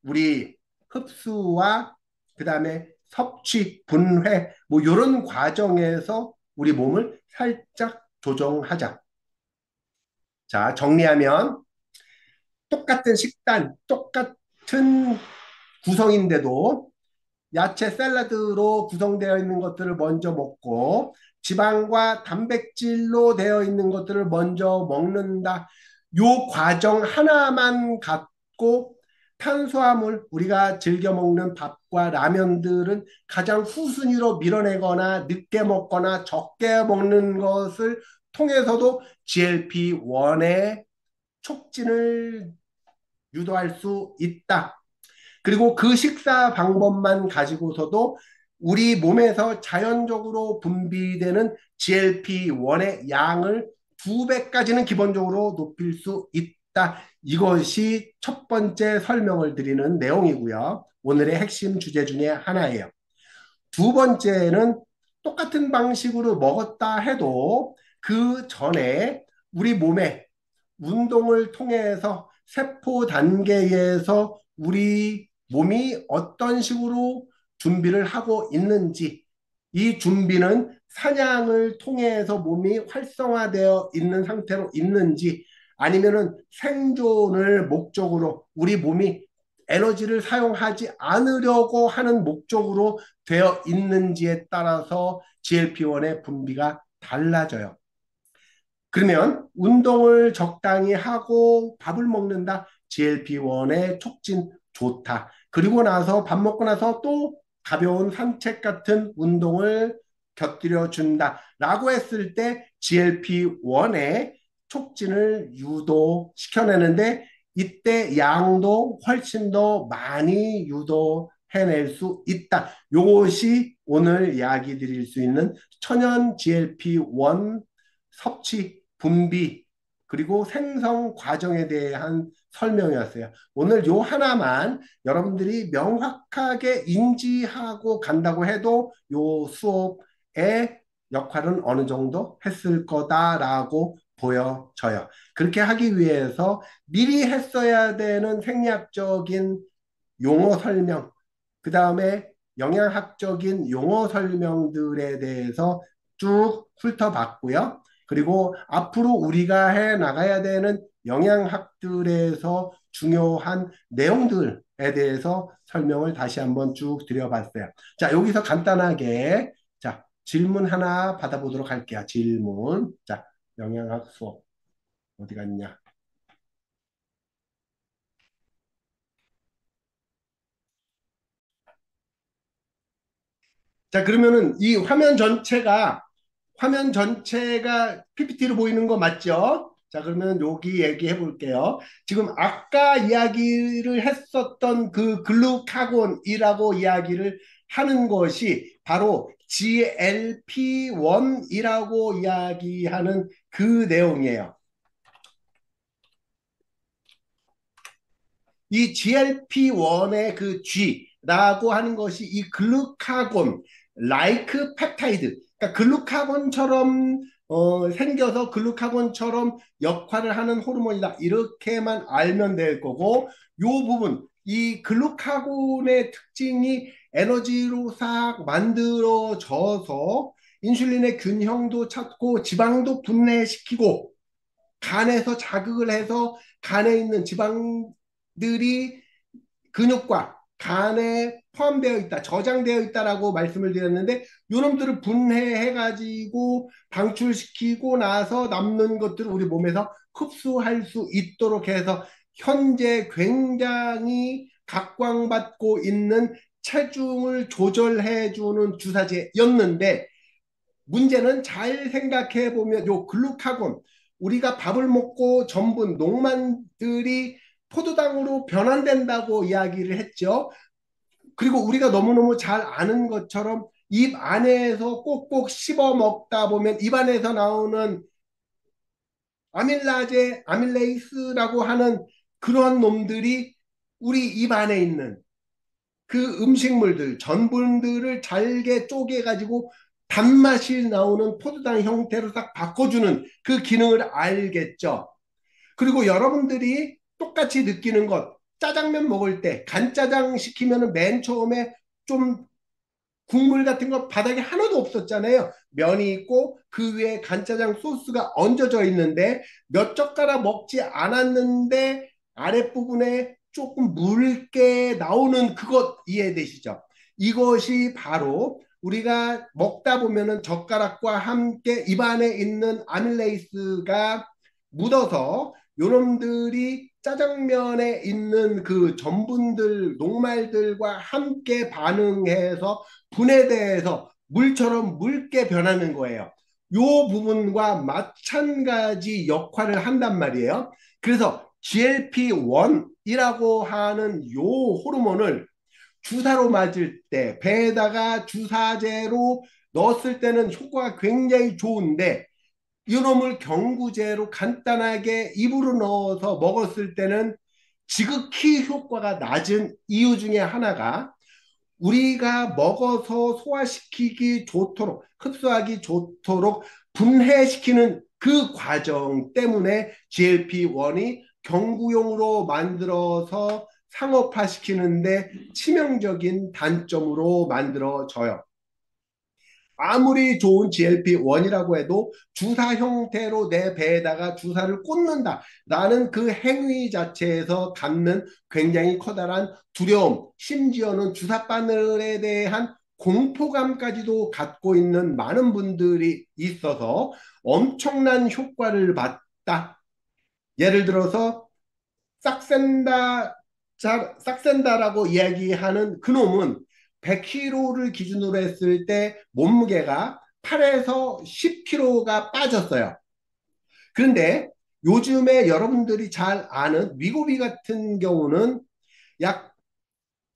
Speaker 1: 우리 흡수와 그다음에 섭취, 분해 뭐 이런 과정에서 우리 몸을 살짝 조정하자. 자, 정리하면 똑같은 식단, 똑같은 구성인데도 야채 샐러드로 구성되어 있는 것들을 먼저 먹고 지방과 단백질로 되어 있는 것들을 먼저 먹는다. 요 과정 하나만 갖고 탄수화물, 우리가 즐겨 먹는 밥과 라면들은 가장 후순위로 밀어내거나 늦게 먹거나 적게 먹는 것을 통해서도 GLP-1의 촉진을 유도할 수 있다. 그리고 그 식사 방법만 가지고서도 우리 몸에서 자연적으로 분비되는 GLP-1의 양을 2배까지는 기본적으로 높일 수 있다. 이것이 첫 번째 설명을 드리는 내용이고요. 오늘의 핵심 주제 중에 하나예요. 두 번째는 똑같은 방식으로 먹었다 해도 그 전에 우리 몸에 운동을 통해서 세포 단계에서 우리 몸이 어떤 식으로 준비를 하고 있는지, 이 준비는 사냥을 통해서 몸이 활성화되어 있는 상태로 있는지, 아니면은 생존을 목적으로 우리 몸이 에너지를 사용하지 않으려고 하는 목적으로 되어 있는지에 따라서 GLP-1의 분비가 달라져요. 그러면 운동을 적당히 하고 밥을 먹는다. GLP-1의 촉진 좋다. 그리고 나서 밥 먹고 나서 또 가벼운 산책 같은 운동을 곁들여 준다. 라고 했을 때 GLP-1의 촉진을 유도시켜내는데 이때 양도 훨씬 더 많이 유도해낼 수 있다. 이것이 오늘 이야기 드릴 수 있는 천연 GLP-1 섭취 분비, 그리고 생성 과정에 대한 설명이었어요. 오늘 요 하나만 여러분들이 명확하게 인지하고 간다고 해도 요 수업의 역할은 어느 정도 했을 거다라고 보여져요. 그렇게 하기 위해서 미리 했어야 되는 생리학적인 용어 설명, 그 다음에 영양학적인 용어 설명들에 대해서 쭉 훑어봤고요. 그리고 앞으로 우리가 해 나가야 되는 영양학들에서 중요한 내용들에 대해서 설명을 다시 한번 쭉 드려봤어요. 자, 여기서 간단하게 자, 질문 하나 받아보도록 할게요. 질문. 자, 영양학 수업 어디 갔냐? 자, 그러면은 이 화면 전체가 PPT로 보이는 거 맞죠? 자, 그러면 여기 얘기해 볼게요. 지금 아까 이야기를 했었던 그 글루카곤이라고 이야기를 하는 것이 바로 GLP-1이라고 이야기하는 그 내용이에요. 이 GLP-1의 그 G라고 하는 것이 이 글루카곤, 라이크 펩타이드, 그러니까 글루카곤처럼 생겨서 글루카곤처럼 역할을 하는 호르몬이다. 이렇게만 알면 될 거고, 요 부분, 이 글루카곤의 특징이 에너지로 싹 만들어져서 인슐린의 균형도 찾고 지방도 분해시키고 간에서 자극을 해서 간에 있는 지방들이 근육과 간에 포함되어 있다, 저장되어 있다라고 말씀을 드렸는데, 요놈들을 분해해 가지고 방출시키고 나서 남는 것들을 우리 몸에서 흡수할 수 있도록 해서 현재 굉장히 각광받고 있는 체중을 조절해 주는 주사제였는데, 문제는 잘 생각해 보면 요 글루카곤, 우리가 밥을 먹고 전분 농만들이 포도당으로 변환된다고 이야기를 했죠. 그리고 우리가 너무너무 잘 아는 것처럼 입 안에서 꼭꼭 씹어 먹다 보면 입 안에서 나오는 아밀라제, 아밀레이스라고 하는 그런 놈들이 우리 입 안에 있는 그 음식물들, 전분들을 잘게 쪼개가지고 단맛이 나오는 포도당 형태로 딱 바꿔주는 그 기능을 알겠죠. 그리고 여러분들이 똑같이 느끼는 것, 짜장면 먹을 때 간짜장 시키면 맨 처음에 좀 국물 같은 거 바닥에 하나도 없었잖아요. 면이 있고 그 위에 간짜장 소스가 얹어져 있는데 몇 젓가락 먹지 않았는데 아랫부분에 조금 묽게 나오는 그것 이해되시죠? 이것이 바로 우리가 먹다 보면은 젓가락과 함께 입안에 있는 아밀레이스가 묻어서 요놈들이 짜장면에 있는 그 전분들, 녹말들과 함께 반응해서 분해돼서 물처럼 묽게 변하는 거예요. 요 부분과 마찬가지 역할을 한단 말이에요. 그래서 GLP-1이라고 하는 요 호르몬을 주사로 맞을 때 배에다가 주사제로 넣었을 때는 효과가 굉장히 좋은데 이놈을 경구제로 간단하게 입으로 넣어서 먹었을 때는 지극히 효과가 낮은 이유 중에 하나가 우리가 먹어서 소화시키기 좋도록, 흡수하기 좋도록 분해시키는 그 과정 때문에 GLP-1이 경구용으로 만들어서 상업화시키는데 치명적인 단점으로 만들어져요. 아무리 좋은 GLP-1이라고 해도 주사 형태로 내 배에다가 주사를 꽂는다라는 그 행위 자체에서 갖는 굉장히 커다란 두려움, 심지어는 주사 바늘에 대한 공포감까지도 갖고 있는 많은 분들이 있어서 엄청난 효과를 봤다. 예를 들어서 싹센다, 싹센다라고 이야기하는 그놈은 100kg를 기준으로 했을 때 몸무게가 8에서 10kg가 빠졌어요. 그런데 요즘에 여러분들이 잘 아는 위고비 같은 경우는 약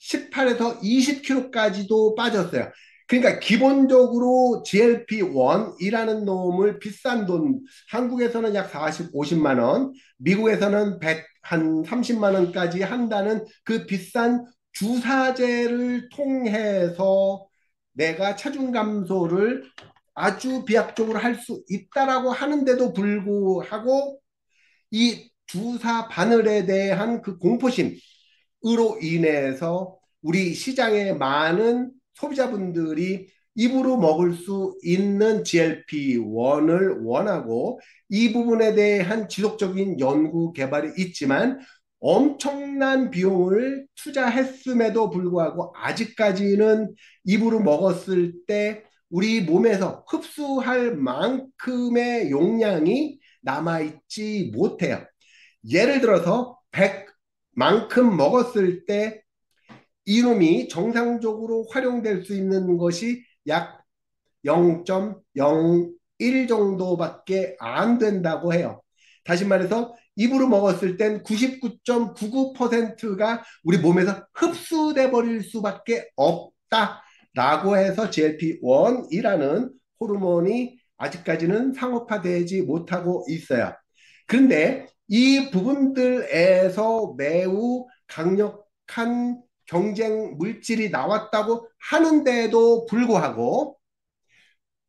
Speaker 1: 18에서 20kg까지도 빠졌어요. 그러니까 기본적으로 GLP-1이라는 놈을 비싼 돈, 한국에서는 약 40, 50만 원, 미국에서는 100, 한 30만 원까지 한다는 그 비싼 주사제를 통해서 내가 체중 감소를 아주 비약적으로 할 수 있다라고 하는데도 불구하고 이 주사 바늘에 대한 그 공포심, 으로 인해서 우리 시장의 많은 소비자분들이 입으로 먹을 수 있는 GLP-1을 원하고 이 부분에 대한 지속적인 연구 개발이 있지만 엄청난 비용을 투자했음에도 불구하고 아직까지는 입으로 먹었을 때 우리 몸에서 흡수할 만큼의 용량이 남아있지 못해요. 예를 들어서 100만큼 먹었을 때 이놈이 정상적으로 활용될 수 있는 것이 약 0.01 정도밖에 안 된다고 해요. 다시 말해서 입으로 먹었을 땐 99.99%가 우리 몸에서 흡수돼 버릴 수밖에 없다라고 해서 GLP-1이라는 호르몬이 아직까지는 상업화되지 못하고 있어요. 그런데 이 부분들에서 매우 강력한 경쟁 물질이 나왔다고 하는데도 불구하고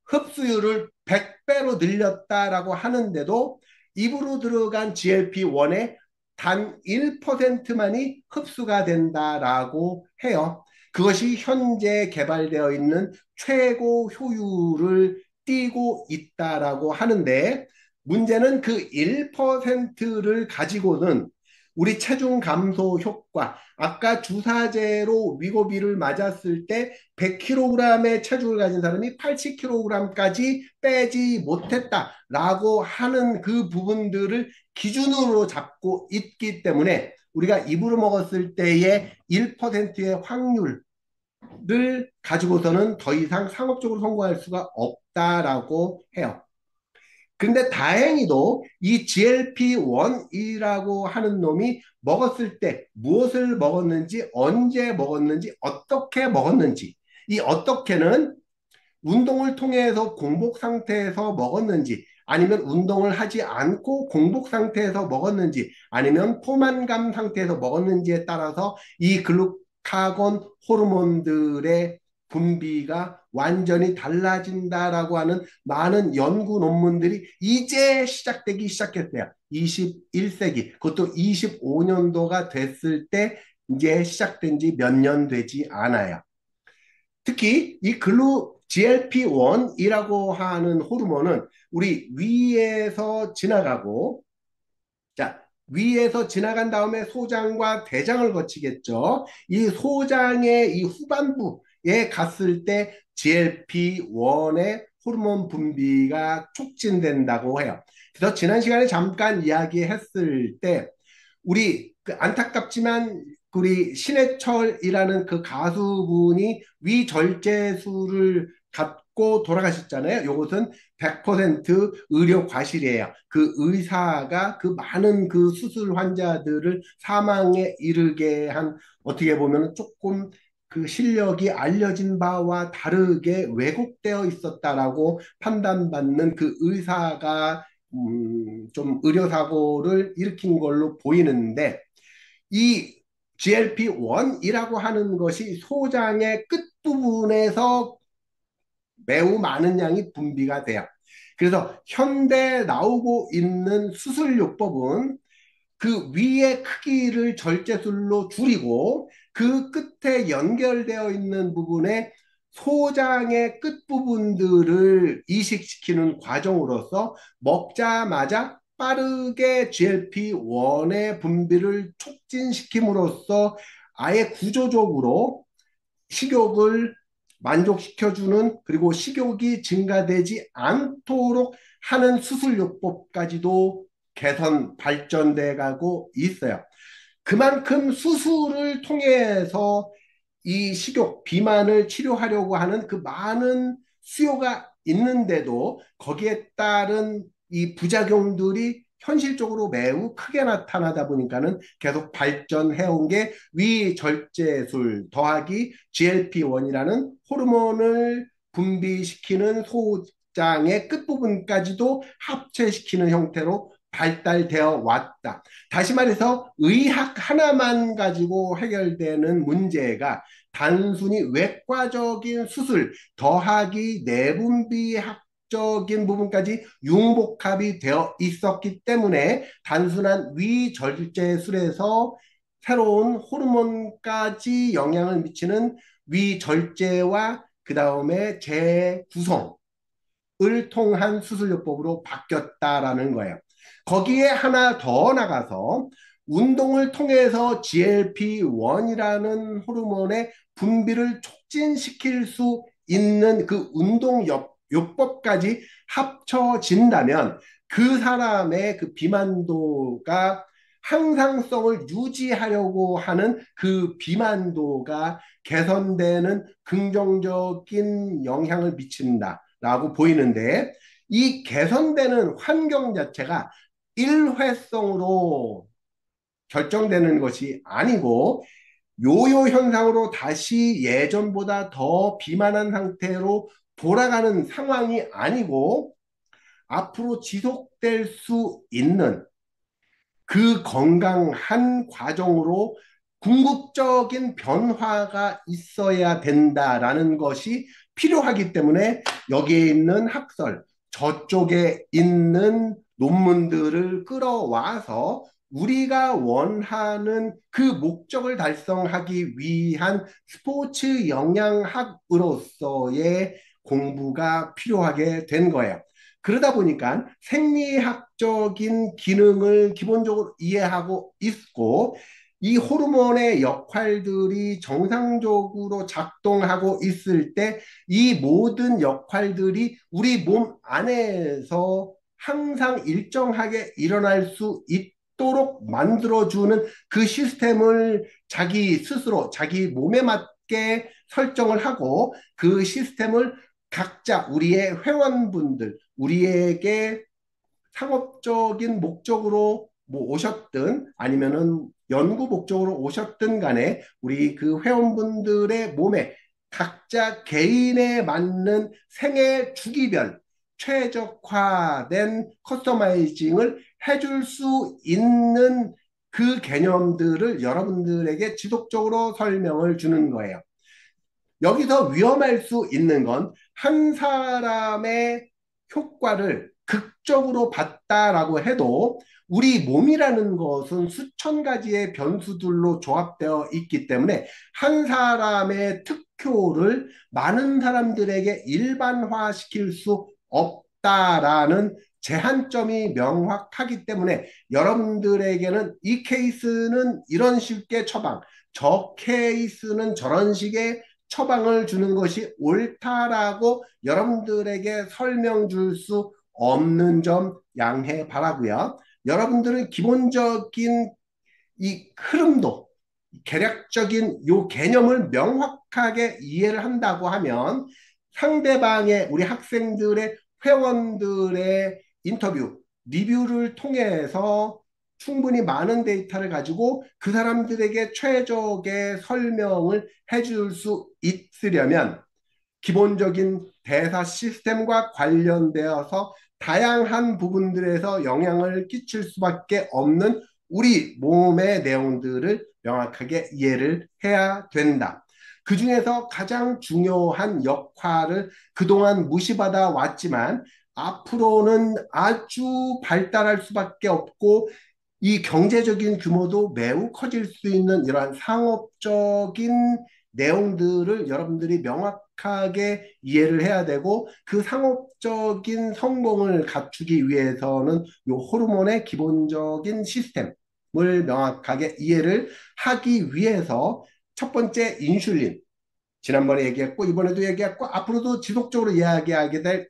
Speaker 1: 흡수율을 100배로 늘렸다라고 하는데도 입으로 들어간 GLP-1의 단 1%만이 흡수가 된다라고 해요. 그것이 현재 개발되어 있는 최고 효율을 띠고 있다라고 하는데 문제는 그 1%를 가지고는 우리 체중 감소 효과, 아까 주사제로 위고비를 맞았을 때 100kg의 체중을 가진 사람이 80kg까지 빼지 못했다라고 하는 그 부분들을 기준으로 잡고 있기 때문에 우리가 입으로 먹었을 때의 1%의 확률을 가지고서는 더 이상 상업적으로 성공할 수가 없다라고 해요. 근데 다행히도 이 GLP-1이라고 하는 놈이 먹었을 때 무엇을 먹었는지, 언제 먹었는지, 어떻게 먹었는지, 이 어떻게는 운동을 통해서 공복 상태에서 먹었는지, 아니면 운동을 하지 않고 공복 상태에서 먹었는지, 아니면 포만감 상태에서 먹었는지에 따라서 이 글루카곤 호르몬들의 분비가 완전히 달라진다라고 하는 많은 연구 논문들이 이제 시작되기 시작했대요. 21세기, 그것도 25년도가 됐을 때 이제 시작된 지 몇 년 되지 않아요. 특히 이 GLP-1이라고 하는 호르몬은 우리 위에서 지나가고, 자, 위에서 지나간 다음에 소장과 대장을 거치겠죠. 이 소장의 이 후반부에 갔을 때 GLP-1의 호르몬 분비가 촉진된다고 해요. 그래서 지난 시간에 잠깐 이야기했을 때 우리 그 안타깝지만 우리 신해철이라는 그 가수분이 위절제술을 갖고 돌아가셨잖아요. 이것은 100% 의료 과실이에요. 그 의사가 그 많은 그 수술 환자들을 사망에 이르게 한 어떻게 보면 조금 그 실력이 알려진 바와 다르게 왜곡되어 있었다라고 판단받는 그 의사가 좀 의료사고를 일으킨 걸로 보이는데, 이 GLP-1이라고 하는 것이 소장의 끝부분에서 매우 많은 양이 분비가 돼요. 그래서 현대 나오고 있는 수술요법은 그 위의 크기를 절제술로 줄이고 그 끝에 연결되어 있는 부분에 소장의 끝부분들을 이식시키는 과정으로서 먹자마자 빠르게 GLP-1의 분비를 촉진시킴으로써 아예 구조적으로 식욕을 만족시켜주는, 그리고 식욕이 증가되지 않도록 하는 수술요법까지도 개선 발전돼 가고 있어요. 그만큼 수술을 통해서 이 식욕 비만을 치료하려고 하는 그 많은 수요가 있는데도 거기에 따른 이 부작용들이 현실적으로 매우 크게 나타나다 보니까는 계속 발전해 온 게 위절제술 더하기 GLP-1이라는 호르몬을 분비시키는 소장의 끝부분까지도 합체시키는 형태로 발달되어 왔다. 다시 말해서 의학 하나만 가지고 해결되는 문제가 단순히 외과적인 수술 더하기 내분비학적인 부분까지 융복합이 되어 있었기 때문에 단순한 위절제술에서 새로운 호르몬까지 영향을 미치는 위절제와 그 다음에 재구성을 통한 수술요법으로 바뀌었다라는 거예요. 거기에 하나 더 나가서 운동을 통해서 GLP-1이라는 호르몬의 분비를 촉진시킬 수 있는 그 운동 요법까지 합쳐진다면 그 사람의 그 비만도가 항상성을 유지하려고 하는 그 비만도가 개선되는 긍정적인 영향을 미친다라고 보이는데, 이 개선되는 환경 자체가 일회성으로 결정되는 것이 아니고 요요 현상으로 다시 예전보다 더 비만한 상태로 돌아가는 상황이 아니고 앞으로 지속될 수 있는 그 건강한 과정으로 궁극적인 변화가 있어야 된다라는 것이 필요하기 때문에 여기에 있는 학설, 저쪽에 있는 논문들을 끌어와서 우리가 원하는 그 목적을 달성하기 위한 스포츠 영양학으로서의 공부가 필요하게 된 거예요. 그러다 보니까 생리학적인 기능을 기본적으로 이해하고 있고, 이 호르몬의 역할들이 정상적으로 작동하고 있을 때 이 모든 역할들이 우리 몸 안에서 항상 일정하게 일어날 수 있도록 만들어주는 그 시스템을 자기 스스로 자기 몸에 맞게 설정을 하고, 그 시스템을 각자 우리의 회원분들, 우리에게 상업적인 목적으로 뭐 오셨든 아니면은 연구 목적으로 오셨든 간에 우리 그 회원분들의 몸에 각자 개인에 맞는 생애 주기별 최적화된 커스터마이징을 해줄 수 있는 그 개념들을 여러분들에게 지속적으로 설명을 주는 거예요. 여기서 위험할 수 있는 건 한 사람의 효과를 극적으로 봤다라고 해도 우리 몸이라는 것은 수천 가지의 변수들로 조합되어 있기 때문에 한 사람의 특효를 많은 사람들에게 일반화시킬 수 없다라는 제한점이 명확하기 때문에 여러분들에게는 이 케이스는 이런 식의 처방, 저 케이스는 저런 식의 처방을 주는 것이 옳다라고 여러분들에게 설명 줄 수 없는 점 양해 바라고요. 여러분들은 기본적인 이 흐름도, 계략적인 요 개념을 명확하게 이해를 한다고 하면 상대방의 우리 학생들의 회원들의 인터뷰, 리뷰를 통해서 충분히 많은 데이터를 가지고 그 사람들에게 최적의 설명을 해줄 수 있으려면 기본적인 대사 시스템과 관련되어서 다양한 부분들에서 영향을 끼칠 수밖에 없는 우리 몸의 내용들을 명확하게 이해를 해야 된다. 그 중에서 가장 중요한 역할을 그동안 무시받아 왔지만 앞으로는 아주 발달할 수밖에 없고 이 경제적인 규모도 매우 커질 수 있는 이러한 상업적인 내용들을 여러분들이 명확하게 이해를 해야 되고 그 상업적인 성공을 갖추기 위해서는 이 호르몬의 기본적인 시스템을 명확하게 이해를 하기 위해서 첫 번째 인슐린 지난번에 얘기했고 이번에도 얘기했고 앞으로도 지속적으로 이야기하게 될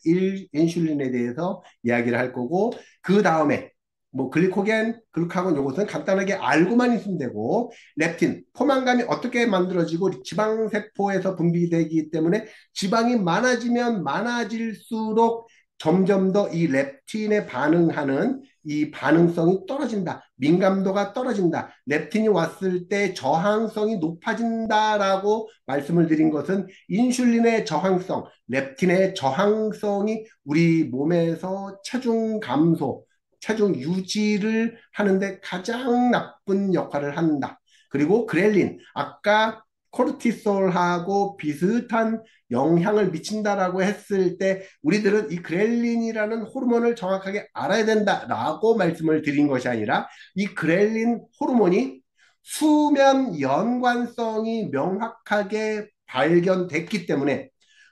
Speaker 1: 인슐린에 대해서 이야기를 할 거고 그 다음에 뭐 글리코겐, 글루카곤 요것은 간단하게 알고만 있으면 되고 렙틴, 포만감이 어떻게 만들어지고 지방세포에서 분비되기 때문에 지방이 많아지면 많아질수록 점점 더 이 렙틴에 반응하는 이 반응성이 떨어진다. 민감도가 떨어진다. 렙틴이 왔을 때 저항성이 높아진다라고 말씀을 드린 것은 인슐린의 저항성, 렙틴의 저항성이 우리 몸에서 체중 감소, 체중 유지를 하는데 가장 나쁜 역할을 한다. 그리고 그렐린, 아까 코르티솔하고 비슷한 영향을 미친다라고 했을 때 우리들은 이 그렐린이라는 호르몬을 정확하게 알아야 된다라고 말씀을 드린 것이 아니라 이 그렐린 호르몬이 수면 연관성이 명확하게 발견됐기 때문에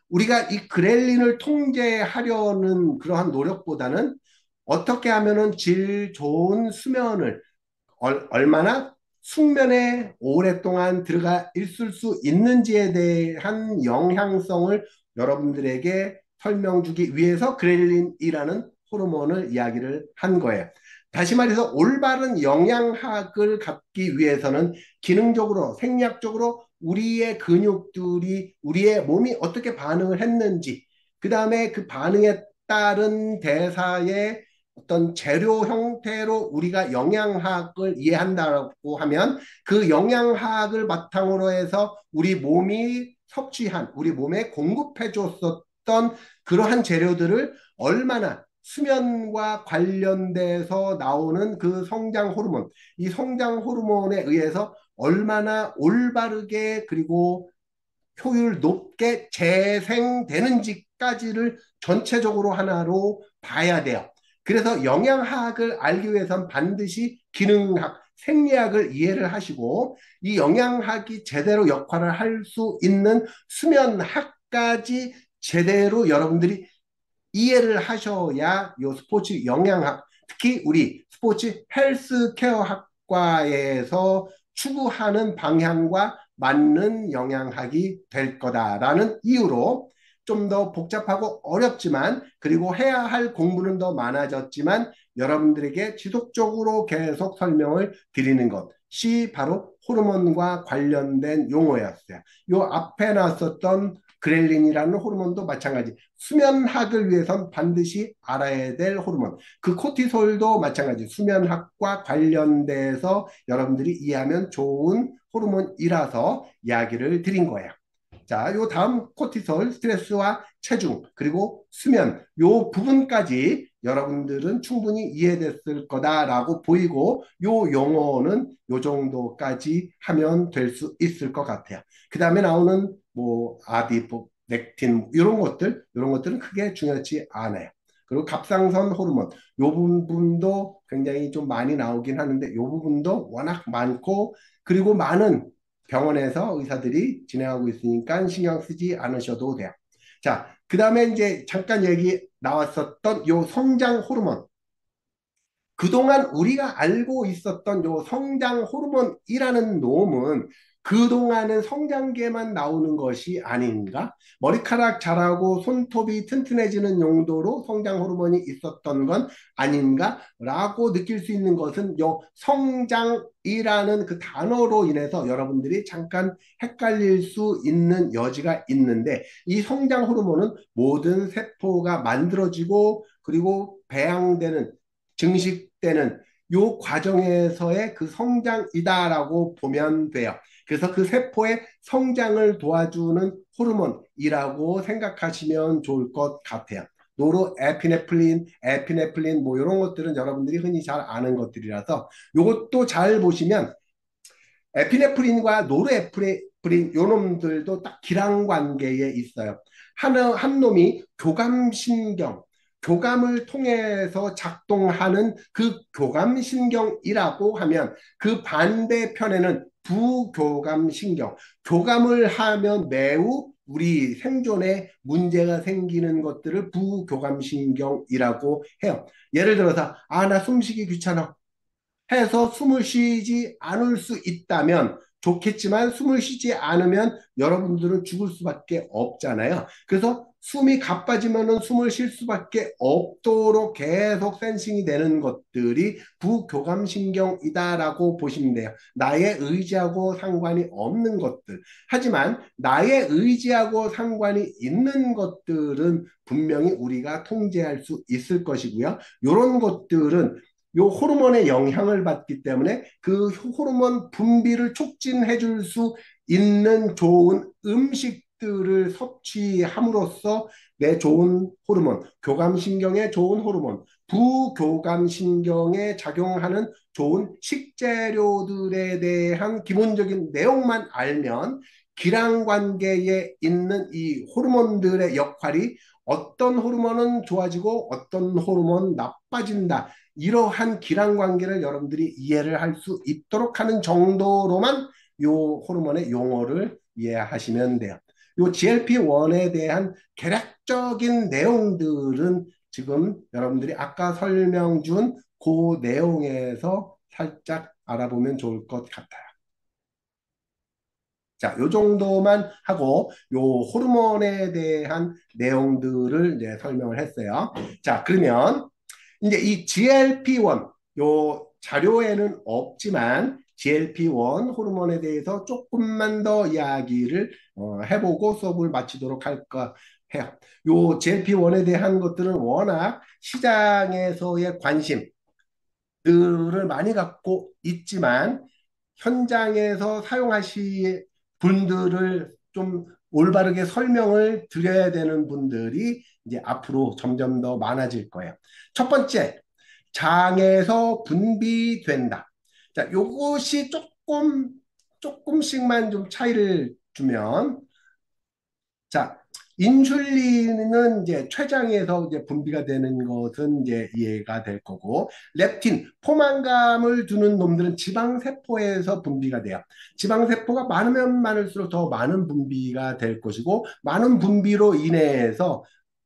Speaker 1: 우리가 이 그렐린을 통제하려는 그러한 노력보다는 어떻게 하면은 질 좋은 수면을 얼마나 숙면에 오랫동안 들어가 있을 수 있는지에 대한 영향성을 여러분들에게 설명 주기 위해서 그렐린이라는 호르몬을 이야기를 한 거예요. 다시 말해서 올바른 영양학을 갖기 위해서는 기능적으로, 생리학적으로 우리의 근육들이 우리의 몸이 어떻게 반응을 했는지, 그 다음에 그 반응에 따른 대사의 어떤 재료 형태로 우리가 영양학을 이해한다고 하면 그 영양학을 바탕으로 해서 우리 몸이 섭취한, 우리 몸에 공급해 줬었던 그러한 재료들을 얼마나 수면과 관련돼서 나오는 그 성장 호르몬, 이 성장 호르몬에 의해서 얼마나 올바르게 그리고 효율 높게 재생되는지까지를 전체적으로 하나로 봐야 돼요. 그래서 영양학을 알기 위해선 반드시 기능학, 생리학을 이해를 하시고 이 영양학이 제대로 역할을 할 수 있는 수면학까지 제대로 여러분들이 이해를 하셔야 이 스포츠 영양학, 특히 우리 스포츠 헬스케어 학과에서 추구하는 방향과 맞는 영양학이 될 거다라는 이유로 좀 더 복잡하고 어렵지만 그리고 해야 할 공부는 더 많아졌지만 여러분들에게 지속적으로 계속 설명을 드리는 것이 바로 호르몬과 관련된 용어였어요. 요 앞에 나왔었던 그렐린이라는 호르몬도 마찬가지. 수면학을 위해선 반드시 알아야 될 호르몬. 그 코티솔도 마찬가지. 수면학과 관련돼서 여러분들이 이해하면 좋은 호르몬이라서 이야기를 드린 거예요. 자, 요 다음 코티솔, 스트레스와 체중, 그리고 수면, 요 부분까지 여러분들은 충분히 이해됐을 거다라고 보이고, 요 용어는 요 정도까지 하면 될 수 있을 것 같아요. 그 다음에 나오는 뭐 아디포, 렉틴 이런 것들은 크게 중요하지 않아요. 그리고 갑상선 호르몬 요 부분도 굉장히 좀 많이 나오긴 하는데 요 부분도 워낙 많고 그리고 많은 병원에서 의사들이 진행하고 있으니까 신경 쓰지 않으셔도 돼요. 자, 그 다음에 이제 잠깐 얘기 나왔었던 요 성장 호르몬. 그동안 우리가 알고 있었던 요 성장 호르몬이라는 놈은 그동안은 성장계만 나오는 것이 아닌가? 머리카락 자라고 손톱이 튼튼해지는 용도로 성장 호르몬이 있었던 건 아닌가? 라고 느낄 수 있는 것은 요 성장이라는 그 단어로 인해서 여러분들이 잠깐 헷갈릴 수 있는 여지가 있는데 이 성장 호르몬은 모든 세포가 만들어지고 그리고 배양되는 증식되는 요 과정에서의 그 성장이다라고 보면 돼요. 그래서 그 세포의 성장을 도와주는 호르몬이라고 생각하시면 좋을 것 같아요. 노르에피네프린, 에피네프린 뭐 이런 것들은 여러분들이 흔히 잘 아는 것들이라서 요것도 잘 보시면 에피네프린과 노르에피네프린 요 놈들도 딱 기랑 관계에 있어요. 한 놈이 교감신경, 교감을 통해서 작동하는 그 교감신경이라고 하면 그 반대편에는 부교감신경, 교감을 하면 매우 우리 생존에 문제가 생기는 것들을 부교감신경이라고 해요. 예를 들어서, 아, 나 숨쉬기 귀찮아. 해서 숨을 쉬지 않을 수 있다면 좋겠지만 숨을 쉬지 않으면 여러분들은 죽을 수밖에 없잖아요. 그래서 숨이 가빠지면은 숨을 쉴 수밖에 없도록 계속 센싱이 되는 것들이 부교감신경이다라고 보시면 돼요. 나의 의지하고 상관이 없는 것들. 하지만 나의 의지하고 상관이 있는 것들은 분명히 우리가 통제할 수 있을 것이고요. 이런 것들은 요 호르몬의 영향을 받기 때문에 그 호르몬 분비를 촉진해 줄 수 있는 좋은 음식들을 섭취함으로써 내 좋은 호르몬, 교감신경에 좋은 호르몬, 부교감신경에 작용하는 좋은 식재료들에 대한 기본적인 내용만 알면 기랑 관계에 있는 이 호르몬들의 역할이 어떤 호르몬은 좋아지고 어떤 호르몬 나빠진다. 이러한 기란 관계를 여러분들이 이해를 할 수 있도록 하는 정도로만 요 호르몬의 용어를 이해하시면 돼요. 요 GLP-1에 대한 개략적인 내용들은 지금 여러분들이 아까 설명 준 그 내용에서 살짝 알아보면 좋을 것 같아요. 자, 요 정도만 하고 요 호르몬에 대한 내용들을 이제 설명을 했어요. 자, 그러면 이제 이 GLP-1 요 자료에는 없지만 GLP-1 호르몬에 대해서 조금만 더 이야기를 해보고 수업을 마치도록 할까 해요. 요 GLP-1에 대한 것들은 워낙 시장에서의 관심들을 많이 갖고 있지만 현장에서 사용하실 분들을 좀 올바르게 설명을 드려야 되는 분들이 이제 앞으로 점점 더 많아질 거예요. 첫 번째, 장에서 분비된다. 자, 요것이 조금씩만 좀 차이를 주면, 자, 인슐린은 이제 췌장에서 이제 분비가 되는 것은 이제 이해가 될 거고, 렙틴, 포만감을 두는 놈들은 지방세포에서 분비가 돼요. 지방세포가 많으면 많을수록 더 많은 분비가 될 것이고, 많은 분비로 인해서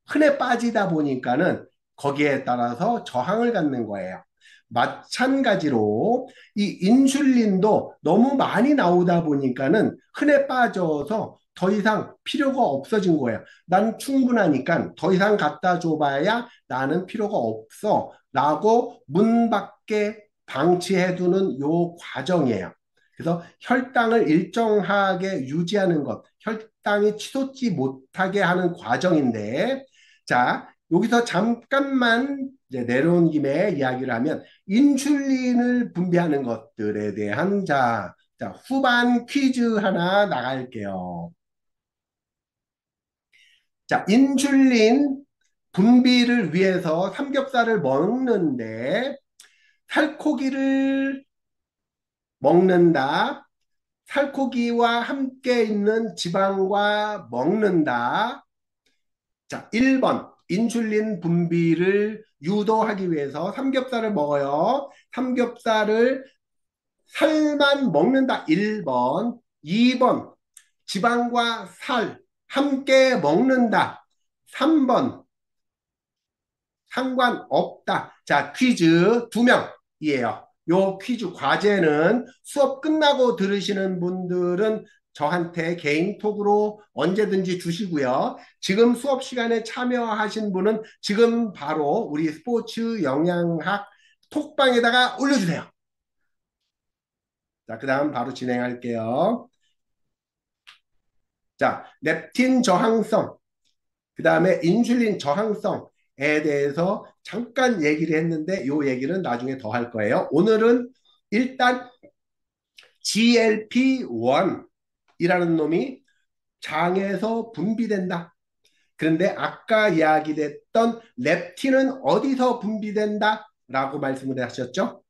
Speaker 1: 흔해 빠지다 보니까는 거기에 따라서 저항을 갖는 거예요. 마찬가지로 이 인슐린도 너무 많이 나오다 보니까는 흔해 빠져서 더 이상 필요가 없어진 거예요. 난 충분하니까 더 이상 갖다 줘봐야 나는 필요가 없어 라고 문 밖에 방치해두는 요 과정이에요. 그래서 혈당을 일정하게 유지하는 것, 혈당이 치솟지 못하게 하는 과정인데, 자, 여기서 잠깐만 이제 내려온 김에 이야기를 하면 인슐린을 분비하는 것들에 대한 자, 후반 퀴즈 하나 나갈게요. 자, 인슐린 분비를 위해서 삼겹살을 먹는데 살코기를 먹는다. 살코기와 함께 있는 지방과 먹는다. 자, 1번 인슐린 분비를 유도하기 위해서 삼겹살을 먹어요. 삼겹살을 살만 먹는다. 1번. 2번 지방과 살 함께 먹는다. 3번 상관없다. 자, 퀴즈 2명이에요. 요 퀴즈 과제는 수업 끝나고 들으시는 분들은 저한테 개인톡으로 언제든지 주시고요. 지금 수업 시간에 참여하신 분은 지금 바로 우리 스포츠 영양학 톡방에다가 올려주세요. 자, 그 다음 바로 진행할게요. 자, 렙틴 저항성, 그 다음에 인슐린 저항성, 대해서 잠깐 얘기를 했는데 요 얘기는 나중에 더 할 거예요. 오늘은 일단 GLP-1이라는 놈이 장에서 분비된다. 그런데 아까 이야기됐던 렙틴은 어디서 분비된다? 라고 말씀을 하셨죠?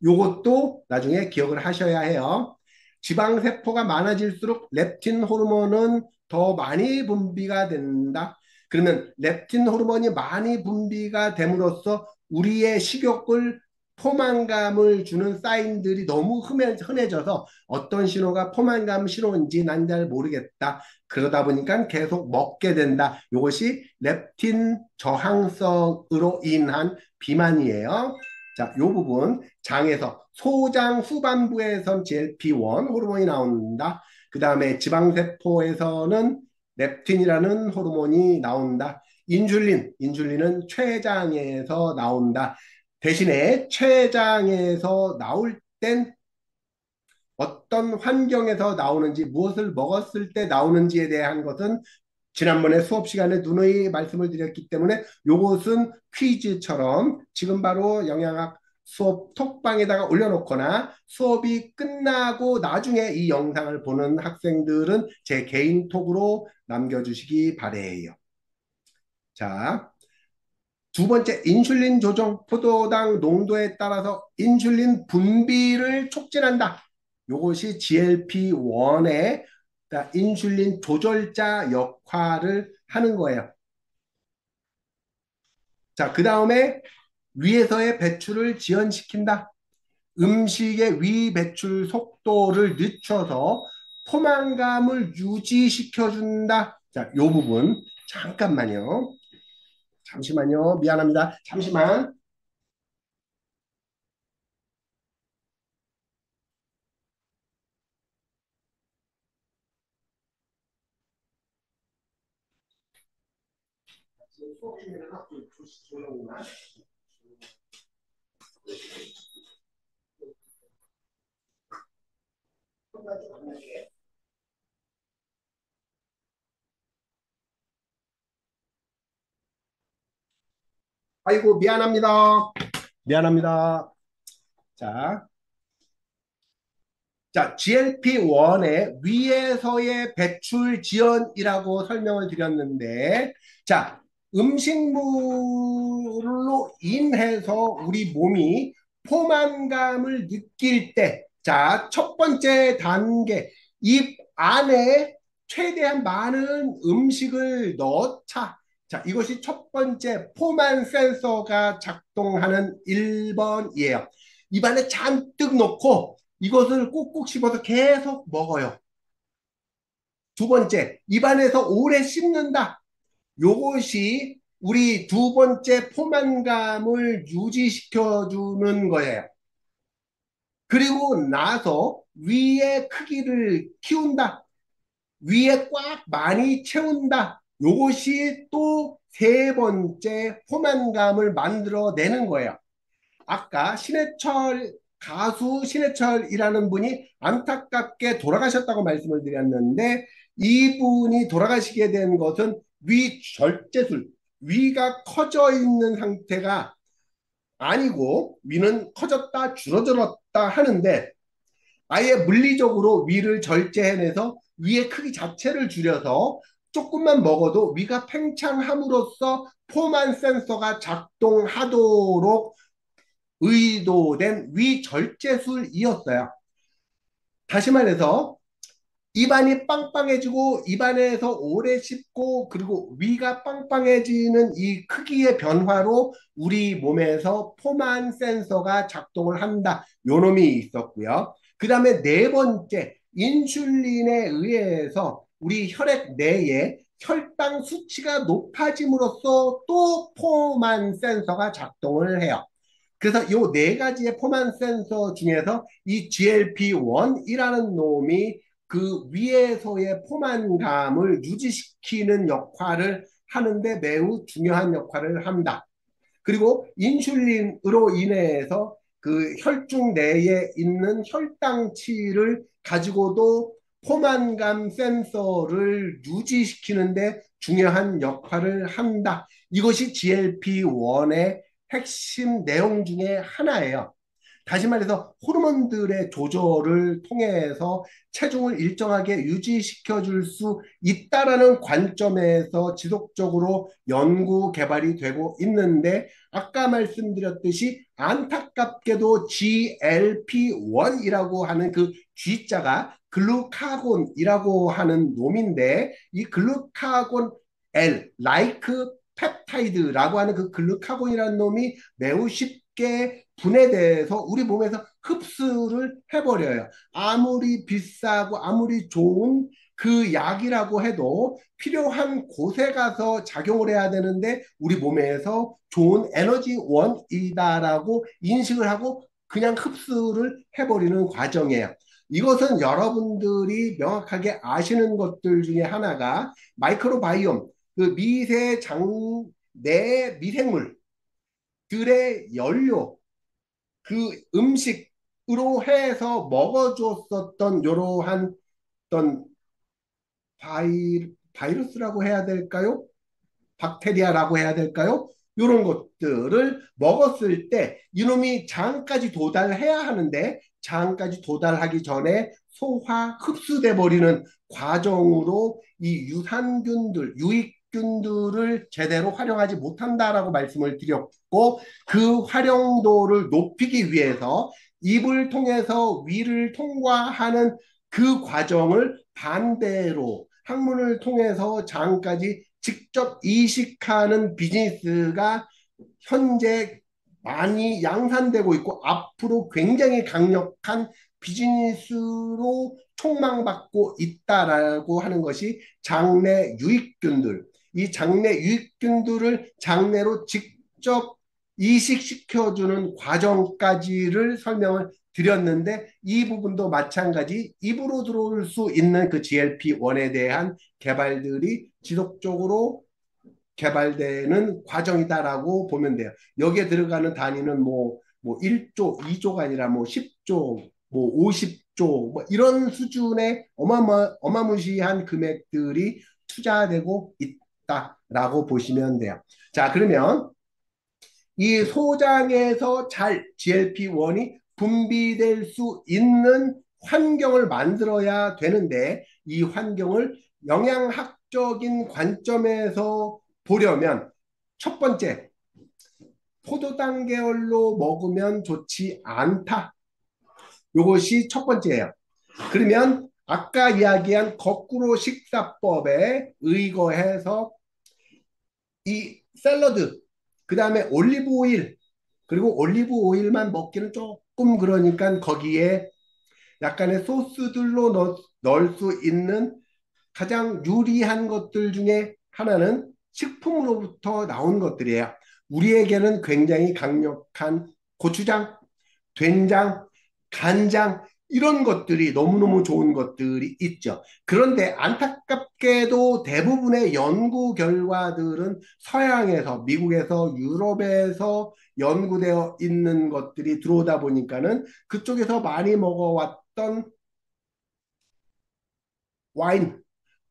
Speaker 1: 요것도 나중에 기억을 하셔야 해요. 지방세포가 많아질수록 렙틴 호르몬은 더 많이 분비가 된다. 그러면 렙틴 호르몬이 많이 분비가 됨으로써 우리의 식욕을 포만감을 주는 사인들이 너무 흔해져서 어떤 신호가 포만감 신호인지 난 잘 모르겠다. 그러다 보니까 계속 먹게 된다. 이것이 렙틴 저항성으로 인한 비만이에요. 자, 이 부분 장에서 소장 후반부에선 GLP-1 호르몬이 나온다. 그 다음에 지방세포에서는 렙틴이라는 호르몬이 나온다. 인슐린은 췌장에서 나온다. 대신에 췌장에서 나올 땐 어떤 환경에서 나오는지 무엇을 먹었을 때 나오는지에 대한 것은 지난번에 수업 시간에 누누이 말씀을 드렸기 때문에 요것은 퀴즈처럼 지금 바로 영양학 수업 톡방에다가 올려놓거나 수업이 끝나고 나중에 이 영상을 보는 학생들은 제 개인 톡으로 남겨주시기 바래요. 자, 두 번째 인슐린 조정, 포도당 농도에 따라서 인슐린 분비를 촉진한다. 이것이 GLP-1의 인슐린 조절자 역할을 하는 거예요. 자, 그 다음에 위에서의 배출을 지연시킨다. 음식의 위 배출 속도를 늦춰서 포만감을 유지시켜준다. 자, 요 부분 잠깐만요. 잠시만요. 미안합니다. 잠시만. 아이고, 미안합니다. 미안합니다. 자, GLP-1의 위에서의 배출 지연이라고 설명을 드렸는데, 자, 음식물로 인해서 우리 몸이 포만감을 느낄 때, 자, 첫 번째 단계, 입 안에 최대한 많은 음식을 넣자. 자, 이것이 첫 번째 포만 센서가 작동하는 1번이에요. 입안에 잔뜩 넣고 이것을 꾹꾹 씹어서 계속 먹어요. 두 번째, 입안에서 오래 씹는다. 요것이 우리 두 번째 포만감을 유지시켜주는 거예요. 그리고 나서 위의 크기를 키운다. 위에 꽉 많이 채운다. 요것이 또 세 번째 포만감을 만들어내는 거예요. 아까 가수 신해철이라는 분이 안타깝게 돌아가셨다고 말씀을 드렸는데 이분이 돌아가시게 된 것은 위 절제술, 위가 커져 있는 상태가 아니고 위는 커졌다 줄어들었다 하는데 아예 물리적으로 위를 절제해내서 위의 크기 자체를 줄여서 조금만 먹어도 위가 팽창함으로써 포만 센서가 작동하도록 의도된 위절제술이었어요. 다시 말해서 입안이 빵빵해지고 입안에서 오래 씹고 그리고 위가 빵빵해지는 이 크기의 변화로 우리 몸에서 포만 센서가 작동을 한다. 요 놈이 있었고요. 그 다음에 네 번째 인슐린에 의해서 우리 혈액 내에 혈당 수치가 높아짐으로써 또 포만 센서가 작동을 해요. 그래서 이 네 가지의 포만 센서 중에서 이 GLP-1이라는 놈이 그 위에서의 포만감을 유지시키는 역할을 하는데 매우 중요한 역할을 합니다. 그리고 인슐린으로 인해서 그 혈중 내에 있는 혈당치를 가지고도 포만감 센서를 유지시키는데 중요한 역할을 한다. 이것이 GLP-1의 핵심 내용 중에 하나예요. 다시 말해서 호르몬들의 조절을 통해서 체중을 일정하게 유지시켜 줄 수 있다라는 관점에서 지속적으로 연구 개발이 되고 있는데, 아까 말씀드렸듯이 안타깝게도 GLP-1이라고 하는 그 G자가 글루카곤이라고 하는 놈인데, 이 글루카곤 L, 라이크 펩타이드라고 하는 그 글루카곤이라는 놈이 매우 쉽게 분해돼서 우리 몸에서 흡수를 해버려요. 아무리 비싸고 아무리 좋은 그 약이라고 해도 필요한 곳에 가서 작용을 해야 되는데, 우리 몸에서 좋은 에너지원이다라고 인식을 하고 그냥 흡수를 해버리는 과정이에요. 이것은 여러분들이 명확하게 아시는 것들 중에 하나가 마이크로바이옴, 그 내 미생물들의 연료, 그 음식으로 해서 먹어줬었던 이러한 어떤 바이러스라고 해야 될까요? 박테리아라고 해야 될까요? 이런 것들을 먹었을 때 이놈이 장까지 도달해야 하는데, 장까지 도달하기 전에 소화 흡수돼 버리는 과정으로 이 유산균들, 유익균들을 제대로 활용하지 못한다라고 말씀을 드렸고, 그 활용도를 높이기 위해서 입을 통해서 위를 통과하는 그 과정을 반대로 항문을 통해서 장까지 직접 이식하는 비즈니스가 현재 많이 양산되고 있고, 앞으로 굉장히 강력한 비즈니스로 촉망받고 있다라고 하는 것이 장내 유익균들. 이 장내 유익균들을 장내로 직접 이식시켜주는 과정까지를 설명을 드렸는데, 이 부분도 마찬가지 입으로 들어올 수 있는 그 GLP-1에 대한 개발들이 지속적으로 개발되는 과정이다라고 보면 돼요. 여기에 들어가는 단위는 뭐 1조, 2조가 아니라 뭐 10조, 뭐 50조, 뭐 이런 수준의 어마무시한 금액들이 투자되고 있다라고 보시면 돼요. 자, 그러면 이 소장에서 잘 GLP-1이 분비될 수 있는 환경을 만들어야 되는데, 이 환경을 영양학적인 관점에서 보려면 첫 번째, 포도당 계열로 먹으면 좋지 않다. 이것이 첫 번째예요. 그러면 아까 이야기한 거꾸로 식사법에 의거해서 이 샐러드, 그 다음에 올리브 오일, 그리고 올리브 오일만 먹기는 조금 그러니까 거기에 약간의 소스들로 넣을 수 있는 가장 유리한 것들 중에 하나는 식품으로부터 나온 것들이에요. 우리에게는 굉장히 강력한 고추장, 된장, 간장, 이런 것들이 너무너무 좋은 것들이 있죠. 그런데 안타깝게도 대부분의 연구 결과들은 서양에서, 미국에서, 유럽에서 연구되어 있는 것들이 들어오다 보니까는 그쪽에서 많이 먹어왔던 와인,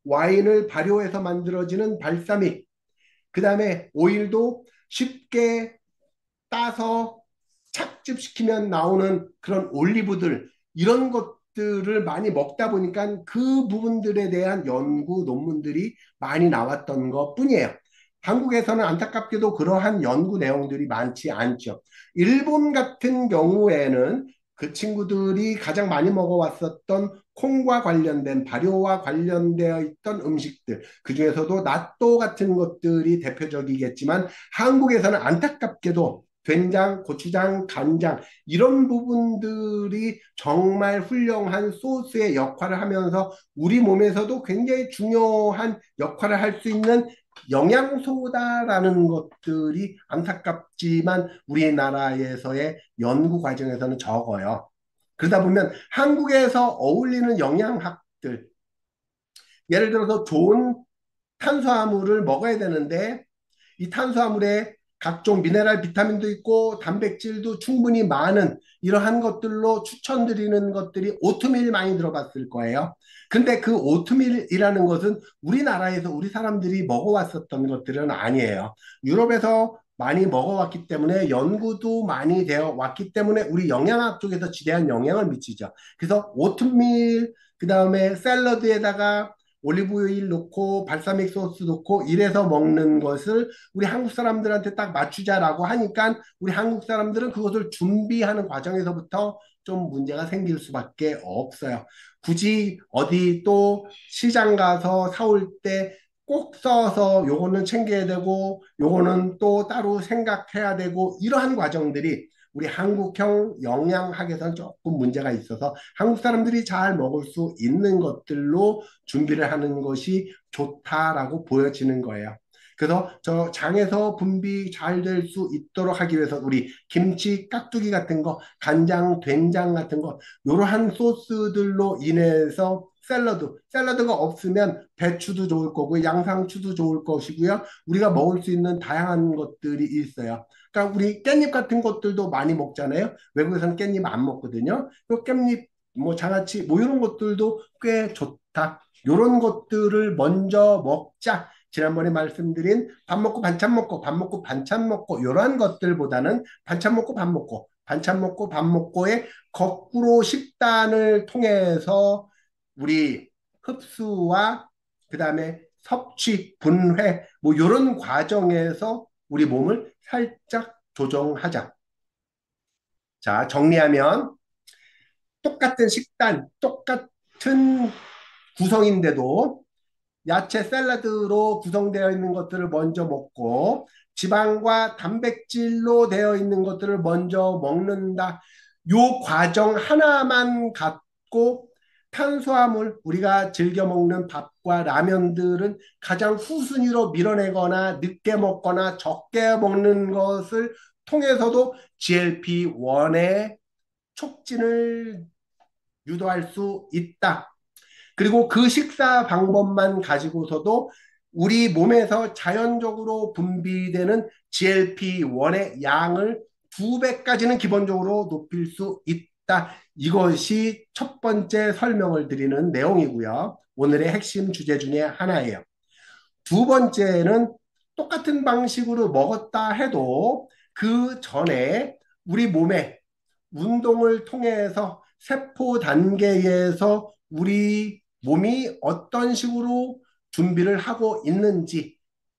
Speaker 1: 와인을 발효해서 만들어지는 발사믹, 그 다음에 오일도 쉽게 따서 착즙시키면 나오는 그런 올리브들, 이런 것들을 많이 먹다 보니까 그 부분들에 대한 연구 논문들이 많이 나왔던 것 뿐이에요. 한국에서는 안타깝게도 그러한 연구 내용들이 많지 않죠. 일본 같은 경우에는 그 친구들이 가장 많이 먹어왔었던 콩과 관련된, 발효와 관련되어 있던 음식들, 그 중에서도 나또 같은 것들이 대표적이겠지만, 한국에서는 안타깝게도 된장, 고추장, 간장, 이런 부분들이 정말 훌륭한 소스의 역할을 하면서 우리 몸에서도 굉장히 중요한 역할을 할 수 있는 영양소다라는 것들이 안타깝지만 우리나라에서의 연구 과정에서는 적어요. 그러다 보면 한국에서 어울리는 영양학들, 예를 들어서 좋은 탄수화물을 먹어야 되는데, 이 탄수화물에 각종 미네랄 비타민도 있고 단백질도 충분히 많은 이러한 것들로 추천드리는 것들이 오트밀 많이 들어봤을 거예요. 근데 그 오트밀이라는 것은 우리나라에서 우리 사람들이 먹어왔었던 것들은 아니에요. 유럽에서 많이 먹어왔기 때문에 연구도 많이 되어 왔기 때문에 우리 영양학 쪽에서 지대한 영향을 미치죠. 그래서 오트밀, 그 다음에 샐러드에다가 올리브오일 넣고 발사믹 소스 넣고 이래서 먹는 것을 우리 한국 사람들한테 딱 맞추자라고 하니까 우리 한국 사람들은 그것을 준비하는 과정에서부터 좀 문제가 생길 수밖에 없어요. 굳이 어디 또 시장 가서 사올 때 꼭 써서 요거는 챙겨야 되고 요거는 또 따로 생각해야 되고 이러한 과정들이 우리 한국형 영양학에서는 조금 문제가 있어서 한국 사람들이 잘 먹을 수 있는 것들로 준비를 하는 것이 좋다라고 보여지는 거예요. 그래서 저 장에서 분비 잘 될 수 있도록 하기 위해서 우리 김치, 깍두기 같은 거, 간장, 된장 같은 거 이러한 소스들로 인해서 샐러드가 없으면 배추도 좋을 거고 양상추도 좋을 것이고요. 우리가 먹을 수 있는 다양한 것들이 있어요. 그러니까 우리 깻잎 같은 것들도 많이 먹잖아요. 외국에서는 깻잎 안 먹거든요. 그 깻잎, 뭐 장아찌, 뭐 이런 것들도 꽤 좋다. 이런 것들을 먼저 먹자. 지난번에 말씀드린 밥 먹고 반찬 먹고 밥 먹고 반찬 먹고 이러한 것들보다는 반찬 먹고 밥 먹고 반찬 먹고 밥 먹고의 거꾸로 식단을 통해서 우리 흡수와 그다음에 섭취, 분해 뭐 이런 과정에서 우리 몸을 살짝 조정하자. 자, 정리하면 똑같은 식단, 똑같은 구성인데도 야채 샐러드로 구성되어 있는 것들을 먼저 먹고 지방과 단백질로 되어 있는 것들을 먼저 먹는다. 요 과정 하나만 갖고 탄수화물, 우리가 즐겨 먹는 밥과 라면들은 가장 후순위로 밀어내거나 늦게 먹거나 적게 먹는 것을 통해서도 GLP-1의 촉진을 유도할 수 있다. 그리고 그 식사 방법만 가지고서도 우리 몸에서 자연적으로 분비되는 GLP-1의 양을 2배까지는 기본적으로 높일 수 있다. 이것이 첫 번째 설명을 드리는 내용이고요. 오늘의 핵심 주제 중에 하나예요. 두 번째는 똑같은 방식으로 먹었다 해도 그 전에 우리 몸에 운동을 통해서 세포 단계에서 우리 몸이 어떤 식으로 준비를 하고 있는지,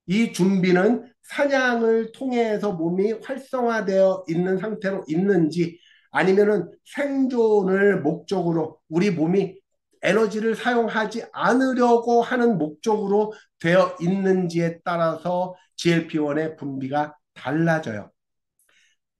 Speaker 1: 이 준비는 사냥을 통해서 몸이 활성화되어 있는 상태로 있는지, 아니면은 생존을 목적으로 우리 몸이 에너지를 사용하지 않으려고 하는 목적으로 되어 있는지에 따라서 GLP-1의 분비가 달라져요.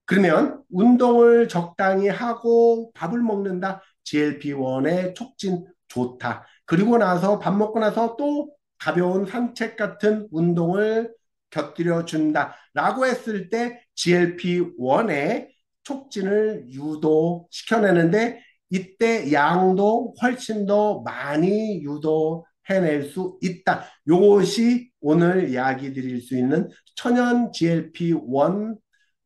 Speaker 1: 그러면 운동을 적당히 하고 밥을 먹는다. GLP-1의 촉진 좋다. 그리고 나서 밥 먹고 나서 또 가벼운 산책 같은 운동을 곁들여 준다. 라고 했을 때 GLP-1의 촉진을 유도시켜내는데 이때 양도 훨씬 더 많이 유도해낼 수 있다. 이것이 오늘 이야기 드릴 수 있는 천연 GLP-1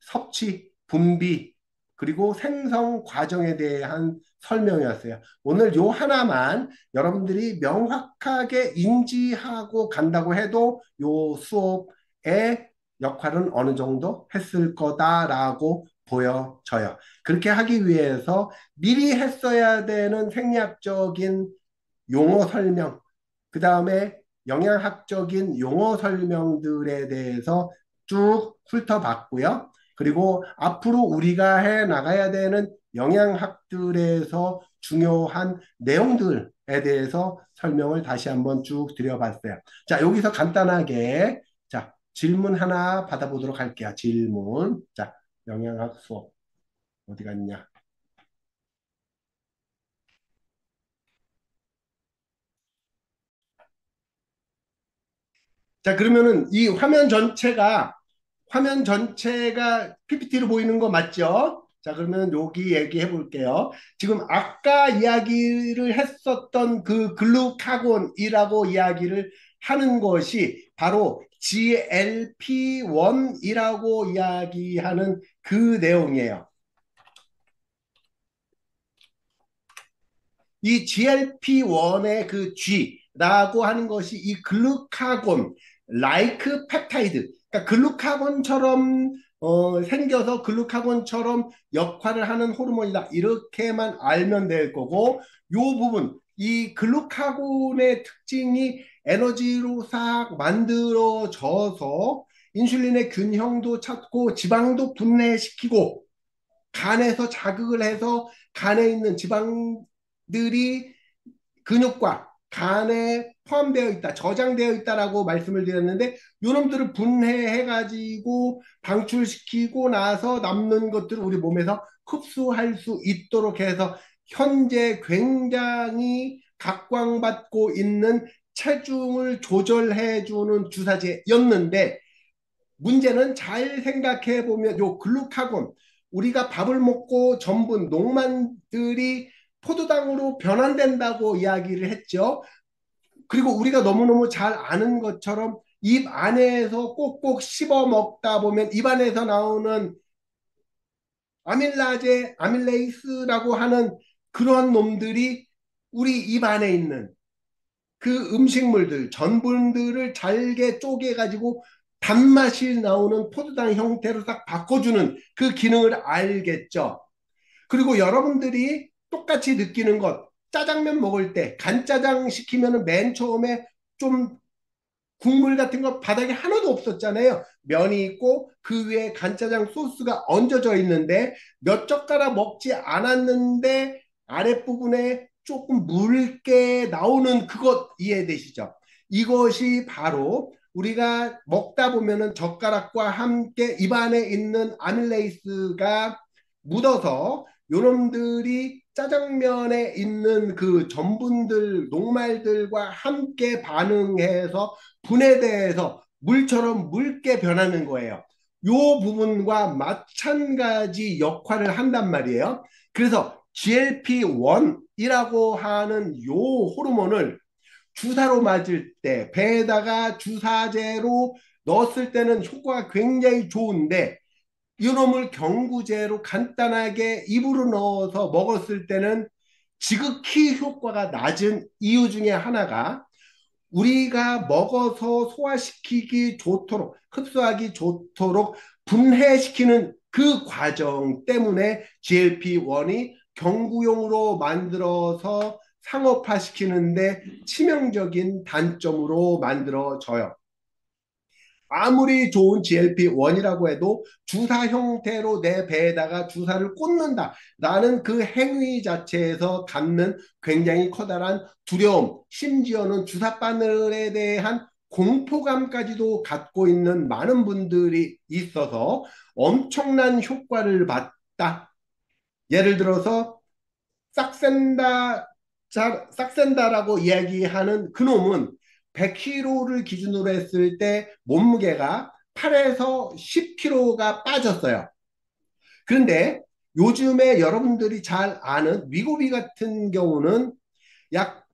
Speaker 1: 섭취 분비, 그리고 생성 과정에 대한 설명이었어요. 오늘 요 하나만 여러분들이 명확하게 인지하고 간다고 해도 요 수업의 역할은 어느 정도 했을 거다라고 보여져요. 그렇게 하기 위해서 미리 했어야 되는 생리학적인 용어 설명, 그 다음에 영양학적인 용어 설명들에 대해서 쭉 훑어봤고요. 그리고 앞으로 우리가 해 나가야 되는 영양학들에서 중요한 내용들에 대해서 설명을 다시 한번 쭉 드려봤어요. 자, 여기서 간단하게 자, 질문 하나 받아보도록 할게요. 질문. 자, 영양학 수업 어디 갔냐? 자, 그러면은 이 화면 전체가 PPT로 보이는 거 맞죠? 자, 그러면 여기 얘기해 볼게요. 지금 아까 이야기를 했었던 그 글루카곤이라고 이야기를 하는 것이 바로 GLP-1이라고 이야기하는 그 내용이에요. 이 GLP-1의 그 G라고 하는 것이 이 글루카곤, 라이크 펩타이드, 그러니까 글루카곤처럼 생겨서 글루카곤처럼 역할을 하는 호르몬이다. 이렇게만 알면 될 거고, 요 부분, 이 글루카곤의 특징이 에너지로 싹 만들어져서 인슐린의 균형도 찾고 지방도 분해시키고 간에서 자극을 해서 간에 있는 지방들이 근육과 간에 포함되어 있다, 저장되어 있다라고 말씀을 드렸는데, 요놈들을 분해해 가지고 방출시키고 나서 남는 것들을 우리 몸에서 흡수할 수 있도록 해서 현재 굉장히 각광받고 있는 체중을 조절해 주는 주사제였는데, 문제는 잘 생각해 보면 요 글루카곤, 우리가 밥을 먹고 전분 농만들이 포도당으로 변환된다고 이야기를 했죠. 그리고 우리가 너무너무 잘 아는 것처럼 입 안에서 꼭꼭 씹어 먹다 보면 입 안에서 나오는 아밀라제, 아밀레이스라고 하는 그런 놈들이 우리 입 안에 있는 그 음식물들, 전분들을 잘게 쪼개가지고 단맛이 나오는 포도당 형태로 딱 바꿔주는 그 기능을 알겠죠. 그리고 여러분들이 똑같이 느끼는 것, 짜장면 먹을 때 간짜장 시키면 맨 처음에 좀 국물 같은 거 바닥에 하나도 없었잖아요. 면이 있고 그 위에 간짜장 소스가 얹어져 있는데 몇 젓가락 먹지 않았는데 아랫부분에 조금 묽게 나오는 그것 이해되시죠? 이것이 바로 우리가 먹다 보면은 젓가락과 함께 입안에 있는 아밀레이스가 묻어서 요놈들이 짜장면에 있는 그 전분들, 녹말들과 함께 반응해서 분해돼서 물처럼 묽게 변하는 거예요. 요 부분과 마찬가지 역할을 한단 말이에요. 그래서 GLP-1이라고 하는 요 호르몬을 주사로 맞을 때 배에다가 주사제로 넣었을 때는 효과가 굉장히 좋은데, 이놈을 경구제로 간단하게 입으로 넣어서 먹었을 때는 지극히 효과가 낮은 이유 중에 하나가, 우리가 먹어서 소화시키기 좋도록, 흡수하기 좋도록 분해시키는 그 과정 때문에 GLP-1이 경구용으로 만들어서 상업화시키는데 치명적인 단점으로 만들어져요. 아무리 좋은 GLP-1이라고 해도 주사 형태로 내 배에다가 주사를 꽂는다라는 그 행위 자체에서 갖는 굉장히 커다란 두려움, 심지어는 주사 바늘에 대한 공포감까지도 갖고 있는 많은 분들이 있어서 엄청난 효과를 봤다. 예를 들어서 싹센다, 싹센다라고 이야기하는 그놈은 100kg를 기준으로 했을 때 몸무게가 8에서 10kg가 빠졌어요. 그런데 요즘에 여러분들이 잘 아는 미고비 같은 경우는 약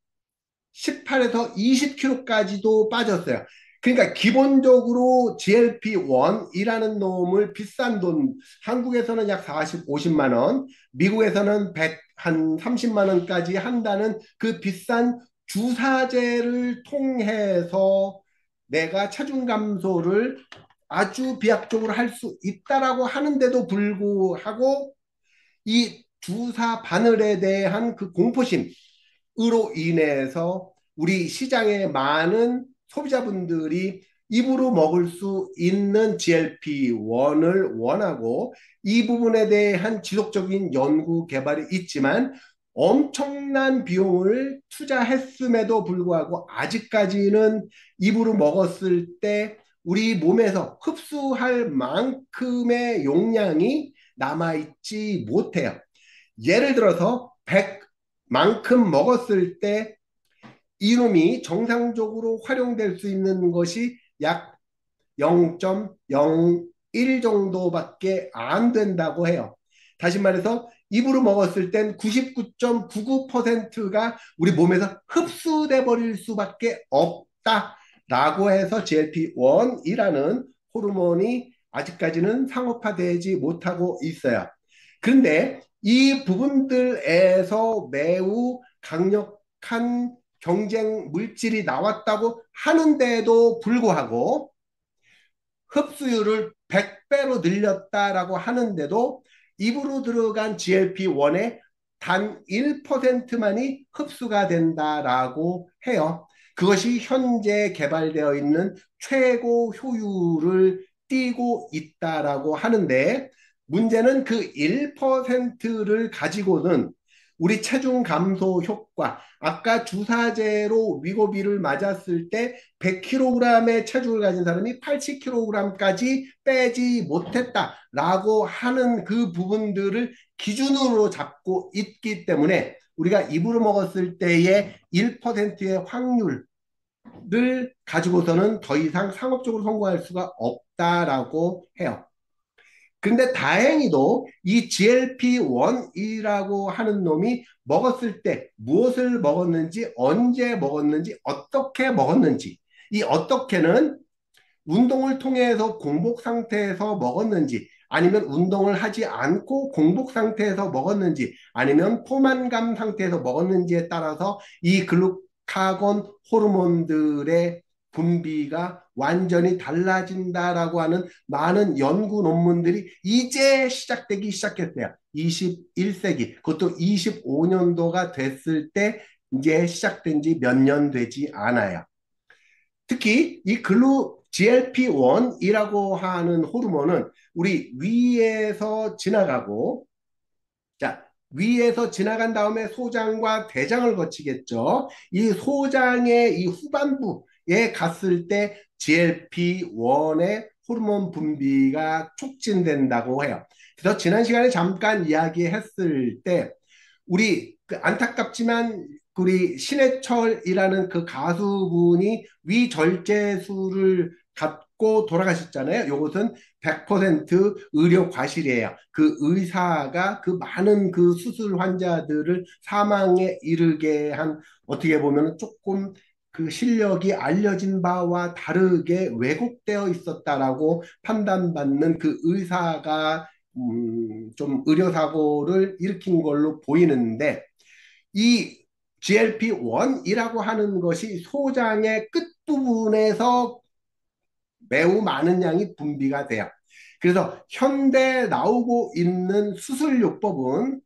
Speaker 1: 18에서 20kg까지도 빠졌어요. 그러니까 기본적으로 GLP-1이라는 놈을 비싼 돈, 한국에서는 약 40, 50만 원, 미국에서는 100, 한 30만 원까지 한다는 그 비싼 주사제를 통해서 내가 체중 감소를 아주 비약적으로 할 수 있다라고 하는데도 불구하고 이 주사 바늘에 대한 그 공포심, 으로 인해서 우리 시장의 많은 소비자분들이 입으로 먹을 수 있는 GLP-1을 원하고, 이 부분에 대한 지속적인 연구 개발이 있지만 엄청난 비용을 투자했음에도 불구하고 아직까지는 입으로 먹었을 때 우리 몸에서 흡수할 만큼의 용량이 남아있지 못해요. 예를 들어서 100만큼 먹었을 때 이놈이 정상적으로 활용될 수 있는 것이 약 0.01 정도밖에 안 된다고 해요. 다시 말해서 입으로 먹었을 땐 99.99%가 우리 몸에서 흡수돼 버릴 수밖에 없다라고 해서 GLP-1이라는 호르몬이 아직까지는 상업화되지 못하고 있어요. 그런데 이 부분들에서 매우 강력한 경쟁 물질이 나왔다고 하는데도 불구하고 흡수율을 100배로 늘렸다라고 하는데도 입으로 들어간 GLP-1의 단 1%만이 흡수가 된다라고 해요. 그것이 현재 개발되어 있는 최고 효율을 띠고 있다라고 하는데 문제는 그 1%를 가지고는 우리 체중 감소 효과, 아까 주사제로 위고비를 맞았을 때 100kg의 체중을 가진 사람이 80kg까지 빼지 못했다라고 하는 그 부분들을 기준으로 잡고 있기 때문에 우리가 입으로 먹었을 때의 1%의 확률을 가지고서는 더 이상 상업적으로 성공할 수가 없다라고 해요. 근데 다행히도 이 GLP-1이라고 하는 놈이 먹었을 때 무엇을 먹었는지, 언제 먹었는지, 어떻게 먹었는지, 이 어떻게는 운동을 통해서 공복 상태에서 먹었는지, 아니면 운동을 하지 않고 공복 상태에서 먹었는지, 아니면 포만감 상태에서 먹었는지에 따라서 이 글루카곤 호르몬들의 분비가 완전히 달라진다라고 하는 많은 연구 논문들이 이제 시작되기 시작했어요. 21세기, 그것도 25년도가 됐을 때 이제 시작된 지 몇 년 되지 않아요. 특히 이 GLP-1이라고 하는 호르몬은 우리 위에서 지나가고, 자, 위에서 지나간 다음에 소장과 대장을 거치겠죠. 이 소장의 이 후반부에 갔을 때 GLP-1의 호르몬 분비가 촉진된다고 해요. 그래서 지난 시간에 잠깐 이야기했을 때 우리 그 안타깝지만 우리 신해철이라는 그 가수분이 위절제술을 갖고 돌아가셨잖아요. 이것은 100% 의료 과실이에요. 그 의사가 그 많은 그 수술 환자들을 사망에 이르게 한 어떻게 보면 조금 그 실력이 알려진 바와 다르게 왜곡되어 있었다라고 판단받는 그 의사가 좀 의료사고를 일으킨 걸로 보이는데 이 GLP-1이라고 하는 것이 소장의 끝부분에서 매우 많은 양이 분비가 돼요. 그래서 현대 나오고 있는 수술요법은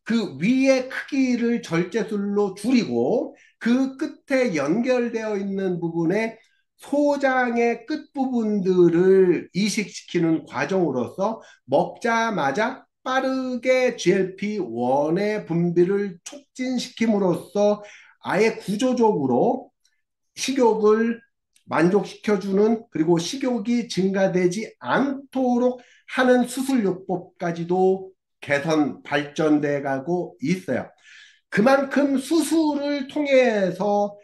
Speaker 1: 그 위의 크기를 절제술로 줄이고 그 끝에 연결되어 있는 부분에 소장의 끝부분들을 이식시키는 과정으로서 먹자마자 빠르게 GLP-1의 분비를 촉진시킴으로써 아예 구조적으로 식욕을 만족시켜주는 그리고 식욕이 증가되지 않도록 하는 수술요법까지도 개선 발전돼 가고 있어요. 그만큼 수술을 통해서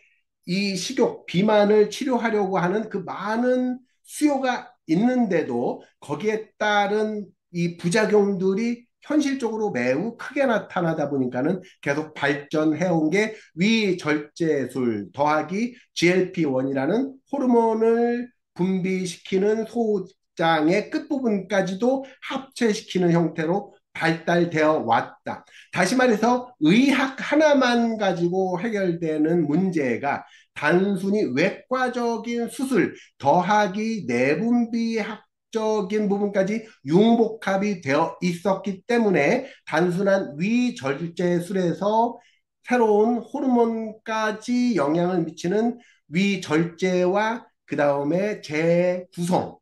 Speaker 1: 이 식욕 비만을 치료하려고 하는 그 많은 수요가 있는데도 거기에 따른 이 부작용들이 현실적으로 매우 크게 나타나다 보니까는 계속 발전해 온 게 위절제술 더하기 GLP-1이라는 호르몬을 분비시키는 소장의 끝부분까지도 합체시키는 형태로 발달되어 왔다. 다시 말해서 의학 하나만 가지고 해결되는 문제가 단순히 외과적인 수술 더하기 내분비학적인 부분까지 융복합이 되어 있었기 때문에 단순한 위절제술에서 새로운 호르몬까지 영향을 미치는 위절제와 그 다음에 재구성을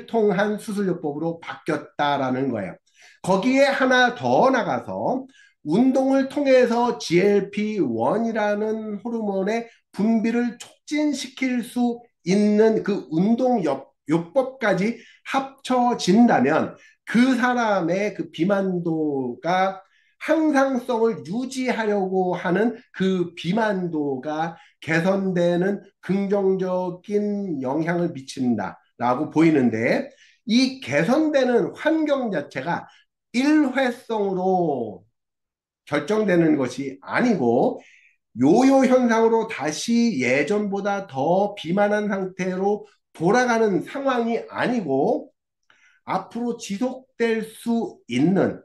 Speaker 1: 통한 수술요법으로 바뀌었다라는 거예요. 거기에 하나 더 나가서 운동을 통해서 GLP-1이라는 호르몬의 분비를 촉진시킬 수 있는 그 운동요법까지 합쳐진다면 그 사람의 그 비만도가 항상성을 유지하려고 하는 그 비만도가 개선되는 긍정적인 영향을 미친다라고 보이는데 이 개선되는 환경 자체가 일회성으로 결정되는 것이 아니고 요요 현상으로 다시 예전보다 더 비만한 상태로 돌아가는 상황이 아니고 앞으로 지속될 수 있는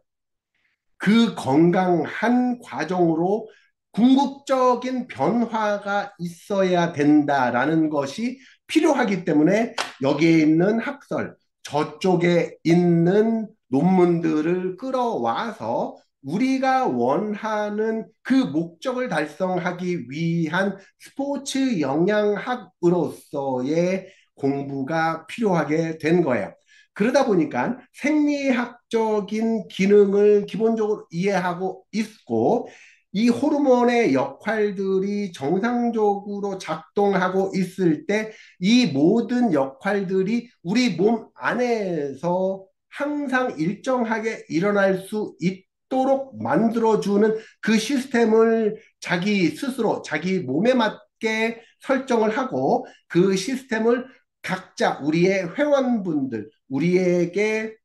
Speaker 1: 그 건강한 과정으로 궁극적인 변화가 있어야 된다라는 것이 필요하기 때문에 여기에 있는 학설, 저쪽에 있는 논문들을 끌어와서 우리가 원하는 그 목적을 달성하기 위한 스포츠 영양학으로서의 공부가 필요하게 된 거예요. 그러다 보니까 생리학적인 기능을 기본적으로 이해하고 있고, 이 호르몬의 역할들이 정상적으로 작동하고 있을 때 이 모든 역할들이 우리 몸 안에서 항상 일정하게 일어날 수 있도록 만들어주는 그 시스템을 자기 스스로 자기 몸에 맞게 설정을 하고, 그 시스템을 각자 우리의 회원분들, 우리에게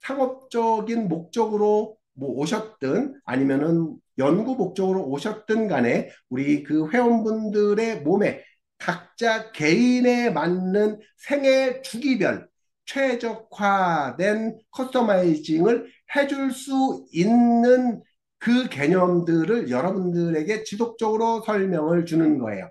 Speaker 1: 상업적인 목적으로 뭐 오셨든 아니면은 연구 목적으로 오셨든 간에 우리 그 회원분들의 몸에 각자 개인에 맞는 생애 주기별 최적화된 커스터마이징을 해줄 수 있는 그 개념들을 여러분들에게 지속적으로 설명을 주는 거예요.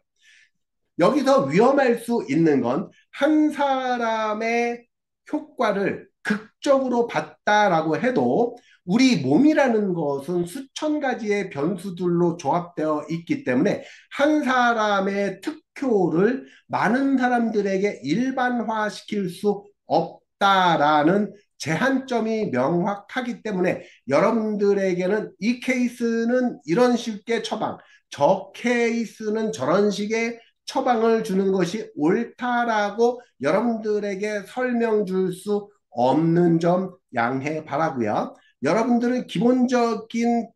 Speaker 1: 여기서 위험할 수 있는 건 한 사람의 효과를 극적으로 봤다라고 해도 우리 몸이라는 것은 수천 가지의 변수들로 조합되어 있기 때문에 한 사람의 특효를 많은 사람들에게 일반화시킬 수 없다라는 제한점이 명확하기 때문에 여러분들에게는 이 케이스는 이런 식의 처방, 저 케이스는 저런 식의 처방을 주는 것이 옳다라고 여러분들에게 설명 줄 수 없는 점 양해 바라고요. 여러분들은 기본적인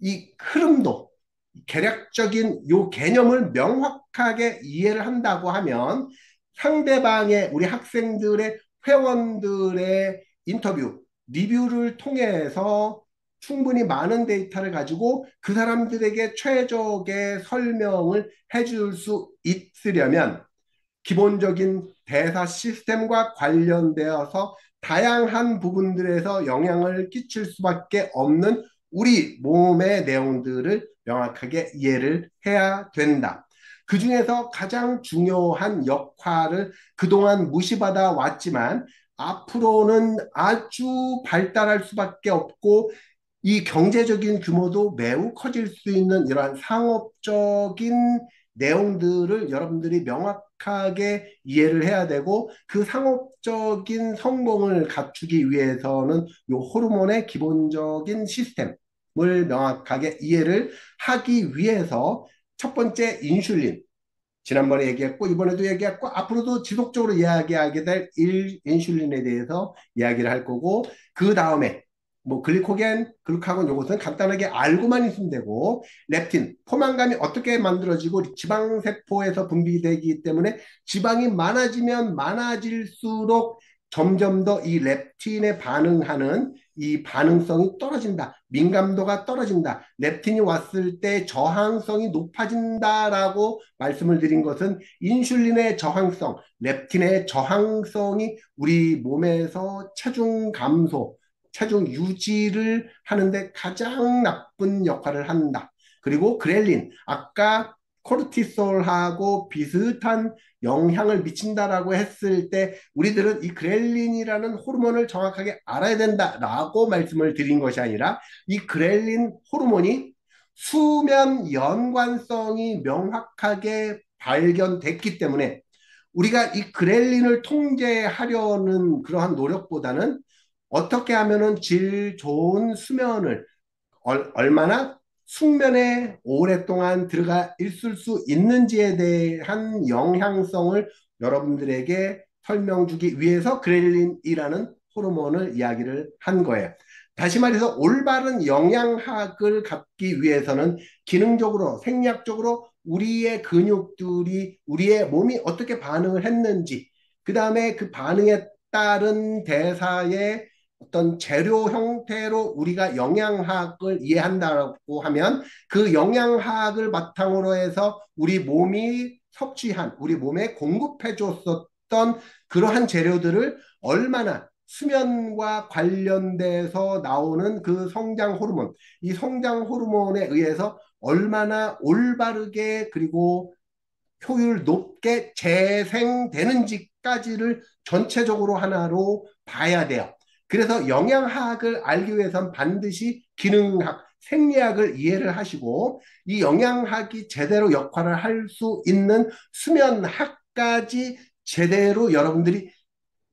Speaker 1: 이 흐름도, 개략적인 요 개념을 명확하게 이해를 한다고 하면 상대방의 우리 학생들의 회원들의 인터뷰, 리뷰를 통해서 충분히 많은 데이터를 가지고 그 사람들에게 최적의 설명을 해줄 수 있으려면 기본적인 대사 시스템과 관련되어서 다양한 부분들에서 영향을 끼칠 수밖에 없는 우리 몸의 내용들을 명확하게 이해를 해야 된다. 그 중에서 가장 중요한 역할을 그동안 무시받아 왔지만 앞으로는 아주 발달할 수밖에 없고 이 경제적인 규모도 매우 커질 수 있는 이러한 상업적인 내용들을 여러분들이 명확하게 이해를 해야 되고, 그 상업적인 성공을 갖추기 위해서는 이 호르몬의 기본적인 시스템을 명확하게 이해를 하기 위해서 첫 번째 인슐린, 지난번에 얘기했고 이번에도 얘기했고 앞으로도 지속적으로 이야기하게 될 인슐린에 대해서 이야기를 할 거고, 그 다음에 뭐 글리코겐, 글루카곤 요것은 간단하게 알고만 있으면 되고, 렙틴, 포만감이 어떻게 만들어지고 지방세포에서 분비되기 때문에 지방이 많아지면 많아질수록 점점 더 이 렙틴에 반응하는 이 반응성이 떨어진다. 민감도가 떨어진다. 렙틴이 왔을 때 저항성이 높아진다라고 말씀을 드린 것은 인슐린의 저항성, 렙틴의 저항성이 우리 몸에서 체중 감소, 체중 유지를 하는데 가장 나쁜 역할을 한다. 그리고 그렐린, 아까 코르티솔하고 비슷한 영향을 미친다라고 했을 때 우리들은 이 그렐린이라는 호르몬을 정확하게 알아야 된다라고 말씀을 드린 것이 아니라, 이 그렐린 호르몬이 수면 연관성이 명확하게 발견됐기 때문에 우리가 이 그렐린을 통제하려는 그러한 노력보다는 어떻게 하면은 질 좋은 수면을 얼마나 숙면에 오랫동안 들어가 있을 수 있는지에 대한 영향성을 여러분들에게 설명 주기 위해서 그렐린이라는 호르몬을 이야기를 한 거예요. 다시 말해서 올바른 영양학을 갖기 위해서는 기능적으로, 생리학적으로 우리의 근육들이, 우리의 몸이 어떻게 반응을 했는지, 그 다음에 그 반응에 따른 대사의 어떤 재료 형태로 우리가 영양학을 이해한다고 하면 그 영양학을 바탕으로 해서 우리 몸이 섭취한, 우리 몸에 공급해 줬었던 그러한 재료들을 얼마나 수면과 관련돼서 나오는 그 성장 호르몬, 이 성장 호르몬에 의해서 얼마나 올바르게 그리고 효율 높게 재생되는지까지를 전체적으로 하나로 봐야 돼요. 그래서 영양학을 알기 위해선 반드시 기능학, 생리학을 이해를 하시고 이 영양학이 제대로 역할을 할 수 있는 수면학까지 제대로 여러분들이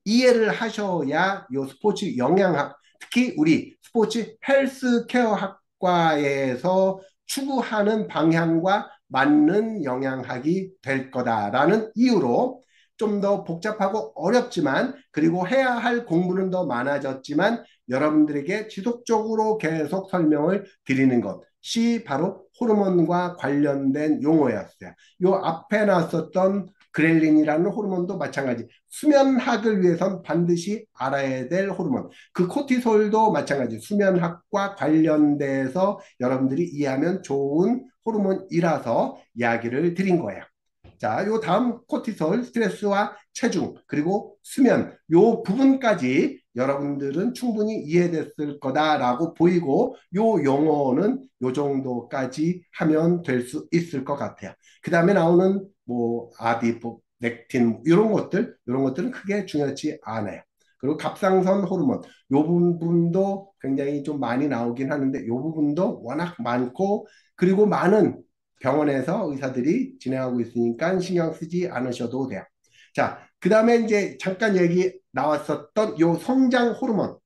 Speaker 1: 이해를 하셔야 요 스포츠 영양학, 특히 우리 스포츠 헬스케어 학과에서 추구하는 방향과 맞는 영양학이 될 거다라는 이유로 좀 더 복잡하고 어렵지만 그리고 해야 할 공부는 더 많아졌지만 여러분들에게 지속적으로 계속 설명을 드리는 것이 바로 호르몬과 관련된 용어였어요. 요 앞에 나왔었던 그렐린이라는 호르몬도 마찬가지. 수면학을 위해선 반드시 알아야 될 호르몬. 그 코티솔도 마찬가지. 수면학과 관련돼서 여러분들이 이해하면 좋은 호르몬이라서 이야기를 드린 거예요. 자, 요 다음 코티솔, 스트레스와 체중, 그리고 수면, 요 부분까지 여러분들은 충분히 이해됐을 거다라고 보이고, 요 용어는 요 정도까지 하면 될 수 있을 것 같아요. 그 다음에 나오는 뭐 아디포넥틴 이런 것들은 크게 중요하지 않아요. 그리고 갑상선 호르몬 요 부분도 굉장히 좀 많이 나오긴 하는데 요 부분도 워낙 많고 그리고 많은 병원에서 의사들이 진행하고 있으니까 신경 쓰지 않으셔도 돼요. 자, 그 다음에 이제 잠깐 얘기 나왔었던 요 성장 호르몬.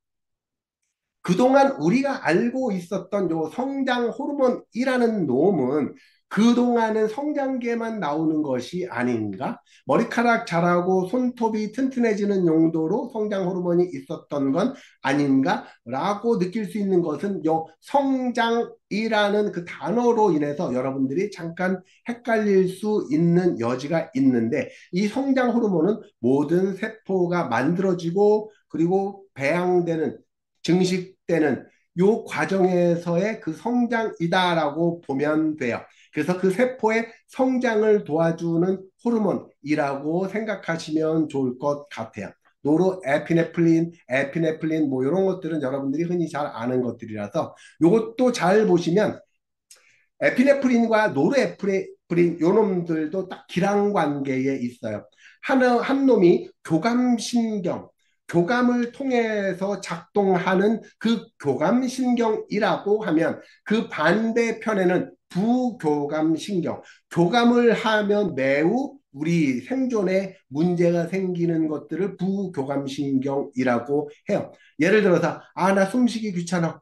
Speaker 1: 그동안 우리가 알고 있었던 요 성장 호르몬이라는 놈은 그동안은 성장기에만 나오는 것이 아닌가? 머리카락 자라고 손톱이 튼튼해지는 용도로 성장 호르몬이 있었던 건 아닌가? 라고 느낄 수 있는 것은 요 성장이라는 그 단어로 인해서 여러분들이 잠깐 헷갈릴 수 있는 여지가 있는데 이 성장 호르몬은 모든 세포가 만들어지고 그리고 배양되는 증식되는 요 과정에서의 그 성장이다라고 보면 돼요. 그래서 그 세포의 성장을 도와주는 호르몬이라고 생각하시면 좋을 것 같아요. 노르에피네프린, 에피네프린 뭐 이런 것들은 여러분들이 흔히 잘 아는 것들이라서 요것도 잘 보시면 에피네프린과 노르에피네프린 요 놈들도 딱 기랑 관계에 있어요. 한 놈이 교감신경, 교감을 통해서 작동하는 그 교감신경이라고 하면 그 반대편에는 부교감신경, 교감을 하면 매우 우리 생존에 문제가 생기는 것들을 부교감신경이라고 해요. 예를 들어서, 아, 나 숨쉬기 귀찮아.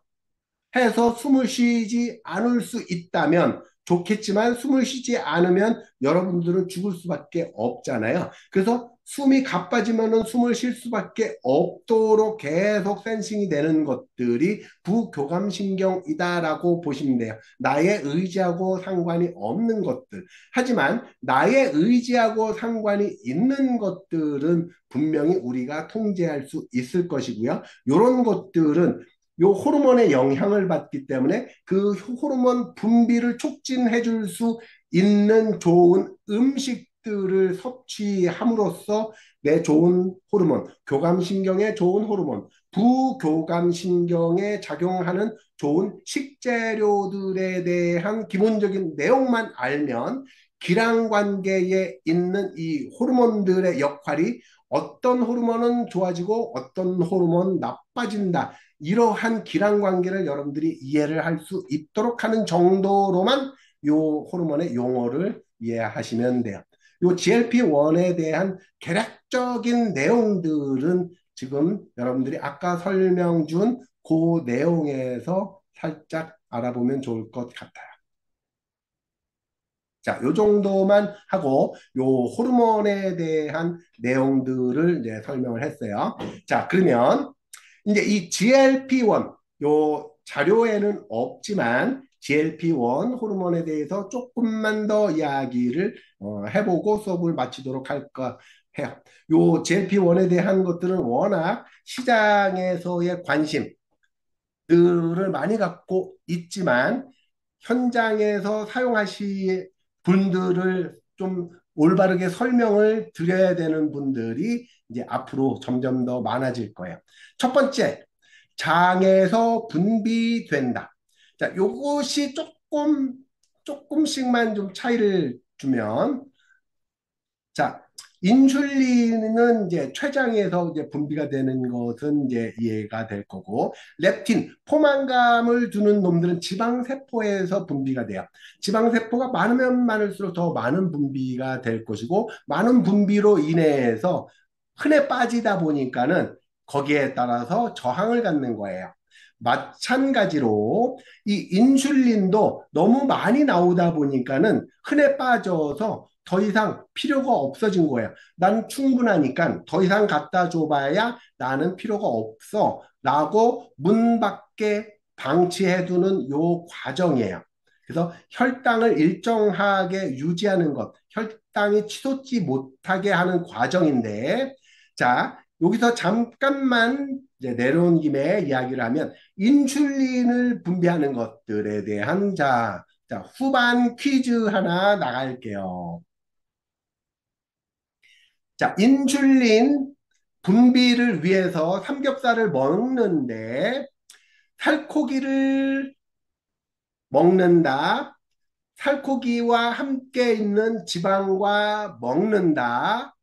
Speaker 1: 해서 숨을 쉬지 않을 수 있다면 좋겠지만 숨을 쉬지 않으면 여러분들은 죽을 수밖에 없잖아요. 그래서 숨이 가빠지면은 숨을 쉴 수밖에 없도록 계속 센싱이 되는 것들이 부교감신경이다라고 보시면 돼요. 나의 의지하고 상관이 없는 것들. 하지만 나의 의지하고 상관이 있는 것들은 분명히 우리가 통제할 수 있을 것이고요. 이런 것들은 요 호르몬의 영향을 받기 때문에 그 호르몬 분비를 촉진해 줄 수 있는 좋은 음식들을 섭취함으로써 내 좋은 호르몬, 교감신경에 좋은 호르몬, 부교감신경에 작용하는 좋은 식재료들에 대한 기본적인 내용만 알면 기랑 관계에 있는 이 호르몬들의 역할이 어떤 호르몬은 좋아지고 어떤 호르몬은 나빠진다. 이러한 기란 관계를 여러분들이 이해를 할 수 있도록 하는 정도로만 요 호르몬의 용어를 이해하시면 돼요. 요 GLP-1에 대한 개략적인 내용들은 지금 여러분들이 아까 설명 준 그 내용에서 살짝 알아보면 좋을 것 같아요. 자, 요 정도만 하고 요 호르몬에 대한 내용들을 이제 설명을 했어요. 자, 그러면 이제 이 GLP-1 요 자료에는 없지만 GLP-1 호르몬에 대해서 조금만 더 이야기를 해보고 수업을 마치도록 할까 해요. 요 GLP-1에 대한 것들은 워낙 시장에서의 관심들을 많이 갖고 있지만 현장에서 사용하실 분들을 좀 올바르게 설명을 드려야 되는 분들이 이제 앞으로 점점 더 많아질 거예요. 첫 번째, 장에서 분비된다. 자, 요것이 조금 조금씩만 좀 차이를 주면, 자, 인슐린은 이제 췌장에서 이제 분비가 되는 것은 이제 이해가 될 거고, 렙틴, 포만감을 주는 놈들은 지방세포에서 분비가 돼요. 지방세포가 많으면 많을수록 더 많은 분비가 될 것이고, 많은 분비로 인해서 흔해 빠지다 보니까는 거기에 따라서 저항을 갖는 거예요. 마찬가지로 이 인슐린도 너무 많이 나오다 보니까는 흔해 빠져서 더 이상 필요가 없어진 거예요. 난 충분하니까 더 이상 갖다 줘봐야 나는 필요가 없어 라고 문 밖에 방치해두는 요 과정이에요. 그래서 혈당을 일정하게 유지하는 것, 혈당이 치솟지 못하게 하는 과정인데, 자, 여기서 잠깐만 이제 내려온 김에 이야기를 하면 인슐린을 분비하는 것들에 대한 자, 후반 퀴즈 하나 나갈게요. 자, 인슐린 분비를 위해서 삼겹살을 먹는데 살코기를 먹는다. 살코기와 함께 있는 지방과 먹는다.